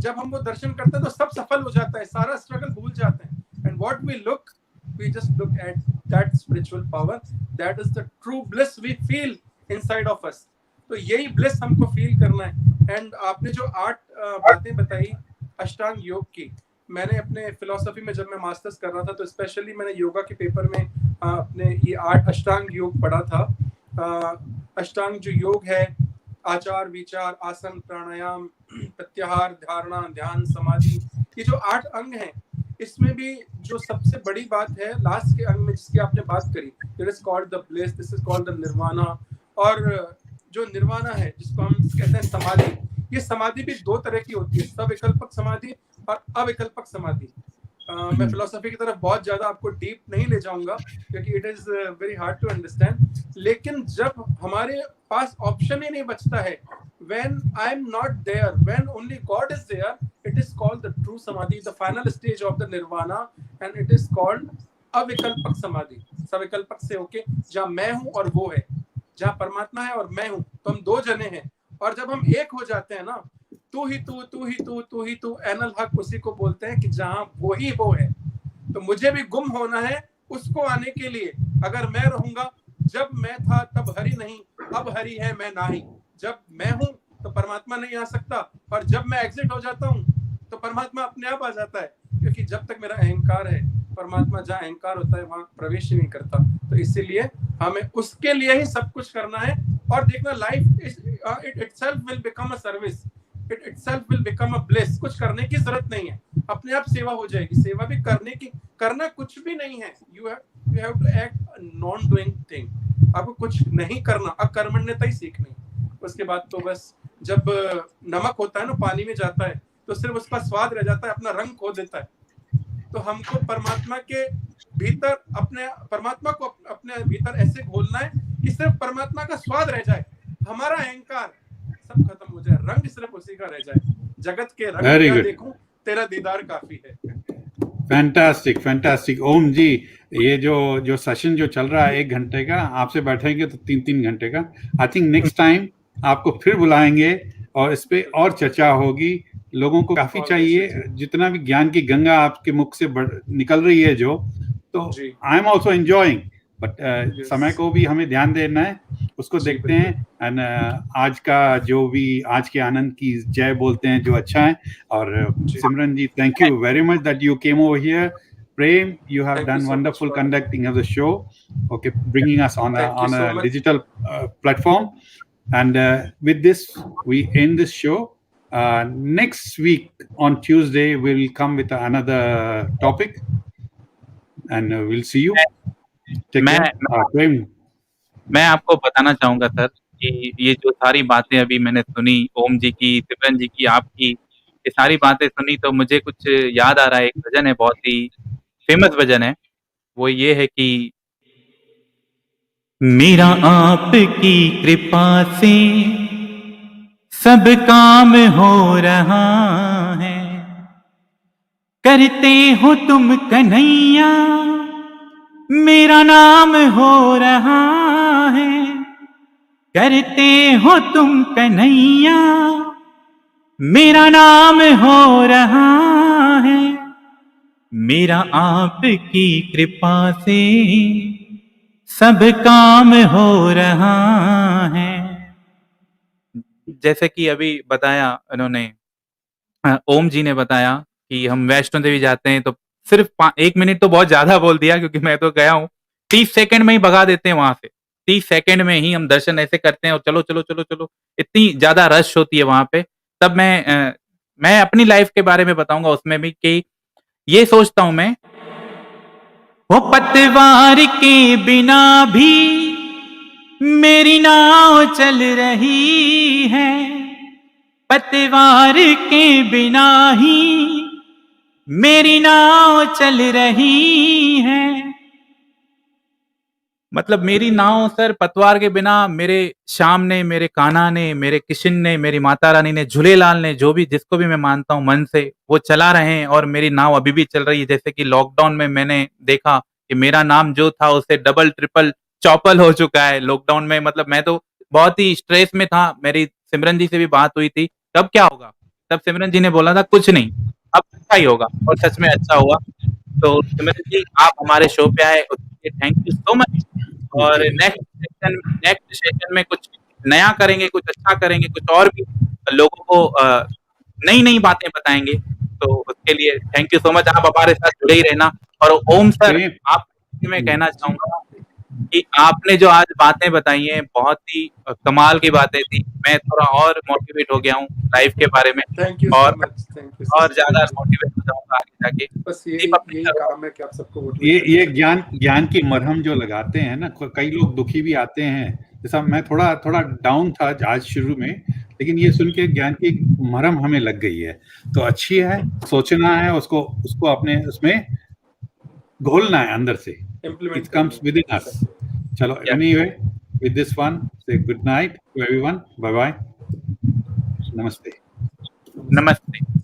जब हम वो दर्शन करते हैं तो सब सफल हो जाता है, सारा स्ट्रगल भूल जाते हैं। And what we look, we just look at that spiritual power. That is the true bliss we feel inside of us. तो यही bliss हमको फील करना है। And आपने जो 8 बातें बताई अष्टांग योग की, मैंने अपने फिलोसफी में जब मैं मास्टर्स कर रहा था तो स्पेशली मैंने योगा के पेपर में अपने ये 8 अष्टांग योग पढ़ा था। अष्टांग जो योग है, आचार विचार आसन प्राणायाम प्रत्याहार धारणा ध्यान समाधि, ये जो 8 अंग हैं, इसमें भी जो सबसे बड़ी बात है लास्ट के अंग में जिसकी आपने बात करी, it is called the bliss, this is called the nirvana. और जो निर्वाणा है जिसको हम कहते हैं समाधि, ये समाधि भी 2 तरह की होती है, सविकल्पक समाधि और अविकल्पक समाधि। मैं फिलोसफी की तरफ बहुत ज्यादा आपको डीप नहीं ले जाऊंगा क्योंकि it is very hard to understand. लेकिन जब हमारे पास ऑप्शन ही नहीं बचता है, when I am not there, when only God is there, it is called the true samadhi, the final stage of the nirvana, and it is called avikalpak samadhi. सविकल्पक से होके, जहाँ मैं हूँ और वो है, जहाँ परमात्मा है और मैं हूँ, तो हम दो जने हैं। और जब हम एक हो जाते हैं ना, तू ही तू, तू ही तू, तू ही तू, ऐनल हक उसी को बोलते हैं कि जहाँ वो ही वो है। तो मुझे भी गुम होना है उसको आने के लिए। अगर मैं रहूंगा, जब मैं था तब हरि नहीं, अब हरि है मैं नाही। जब मैं हूं तो परमात्मा नहीं आ सकता, और जब मैं एग्जिट हो जाता हूं तो परमात्मा अपने आप आ जाता है, क्योंकि जब तक मेरा अहंकार है, परमात्मा जहाँ अहंकार होता है वहां प्रवेश ही नहीं करता। तो इसीलिए हमें उसके लिए ही सब कुछ करना है। और देखना, life it itself will become a service, it itself will become a bless. कुछ करने की जरूरत नहीं है, अपने आप सेवा हो जाएगी। सेवा भी करना कुछ भी नहीं है। You have to act non doing thing. आपको कुछ नहीं करना, अकर्मण्यता ही सीखनी। उसके बाद तो बस, जब नमक होता है ना पानी में जाता है, तो सिर्फ उसका स्वाद रह जाता है, अपना रंग खो देता है। तो हमको परमात्मा के भीतर, अपने परमात्मा को अपने भीतर ऐसे घोलना है कि सिर्फ परमात्मा का स्वाद रह जाए, हमारा अहंकार सब खत्म हो जाए, रंग सिर्फ उसी का रह जाए। जगत के रंग क्या देखूं, तेरा दीदार काफी है। Fantastic, fantastic. ओम जी, ये जो सेशन जो चल रहा है 1 घंटे का, आपसे बैठेंगे तो 3-3 घंटे का। आई थिंक नेक्स्ट टाइम आपको फिर बुलाएंगे और इस पे और चर्चा होगी। लोगों को काफी चाहिए, जितना भी ज्ञान की गंगा आपके मुख से निकल रही है जो, तो I am also enjoying, but समय को भी हमें ध्यान देना है, उसको देखते हैं। एंड आज का जो भी, आज के आनंद की जय बोलते हैं जो अच्छा है। और Simran ji, thank you very much that you came over here. Prem, you have done wonderful conducting of the show, okay, bringing us on a digital platform. And with this, we end this show. Next week on Tuesday, we'll come with another topic, and we'll see you. मैं आपको बताना चाहूंगा sir कि ये जो सारी बातें अभी मैंने सुनी, ओम जी की, सिमरन जी की, आपकी, ये सारी बातें सुनी, तो मुझे कुछ याद आ रहा है। एक भजन है, बहुत ही फेमस भजन है, वो ये है कि मेरा आपकी कृपा से सब काम हो रहा है, करते हो तुम कन्हैया मेरा नाम हो रहा है, करते हो तुम कन्हैया मेरा नाम हो रहा है, मेरा आपकी कृपा से सब काम हो रहा है। जैसे कि अभी बताया इन्होंने, ओम जी ने बताया कि हम वैष्णो देवी जाते हैं तो सिर्फ 1 मिनट तो बहुत ज्यादा बोल दिया, क्योंकि मैं तो गया हूँ, 30 सेकंड में ही भगा देते हैं वहां से। 30 सेकंड में ही हम दर्शन ऐसे करते हैं और चलो चलो चलो चलो, इतनी ज्यादा रश होती है वहां पे। तब मैं अपनी लाइफ के बारे में बताऊंगा उसमें भी, कि ये सोचता हूं मैं, वो पतवार के बिना भी मेरी नाव चल रही है, पतवार के बिना ही मेरी नाव चल रही है। मतलब मेरी नाव सर पतवार के बिना, मेरे श्याम ने, मेरे कान्हा ने, मेरे किशन ने, मेरी माता रानी ने, झूलेलाल ने, जो भी जिसको भी मैं मानता हूँ मन से, वो चला रहे हैं और मेरी नाव अभी भी चल रही है। जैसे कि लॉकडाउन में मैंने देखा कि मेरा नाम जो था उसे डबल ट्रिपल चौपल हो चुका है लॉकडाउन में। मतलब मैं तो बहुत ही स्ट्रेस में था। मेरी सिमरन जी से भी बात हुई थी, तब क्या होगा, तब सिमरन जी ने बोला था कुछ नहीं, अब अच्छा ही होगा, और सच में अच्छा हुआ। तो सिमरन जी, आप हमारे शो पे आए, उसके लिए थैंक यू सो मच। और नेक्स्ट सेशन में कुछ नया करेंगे, कुछ अच्छा करेंगे, कुछ और भी लोगों को नई नई बातें बताएंगे। तो उसके लिए थैंक यू सो मच, आप हमारे साथ जुड़े ही रहना। और ओम सर, आप मैं कहना चाहूंगा कि आपने जो आज बातें बताई हैं, बहुत ही कमाल की बातें थी। मैं थोड़ा और मोटिवेट हो गया हूँ लाइफ के बारे में, और ज्यादा मोटिवेट हो जाऊंगा आगे जाके। बस यही काम है कि आप सबको ये ज्ञान की मरहम जो लगाते हैं ना, कई लोग दुखी भी आते हैं। जैसा मैं थोड़ा डाउन था आज शुरू में, लेकिन ये सुन के ज्ञान की मरहम हमें लग गई है, तो अच्छी है। सोचना है, उसको अपने उसमें घोलना है अंदर से। It comes within us. चलो, anyway, with this one, say good night to everyone. Bye bye. Namaste. नमस्ते।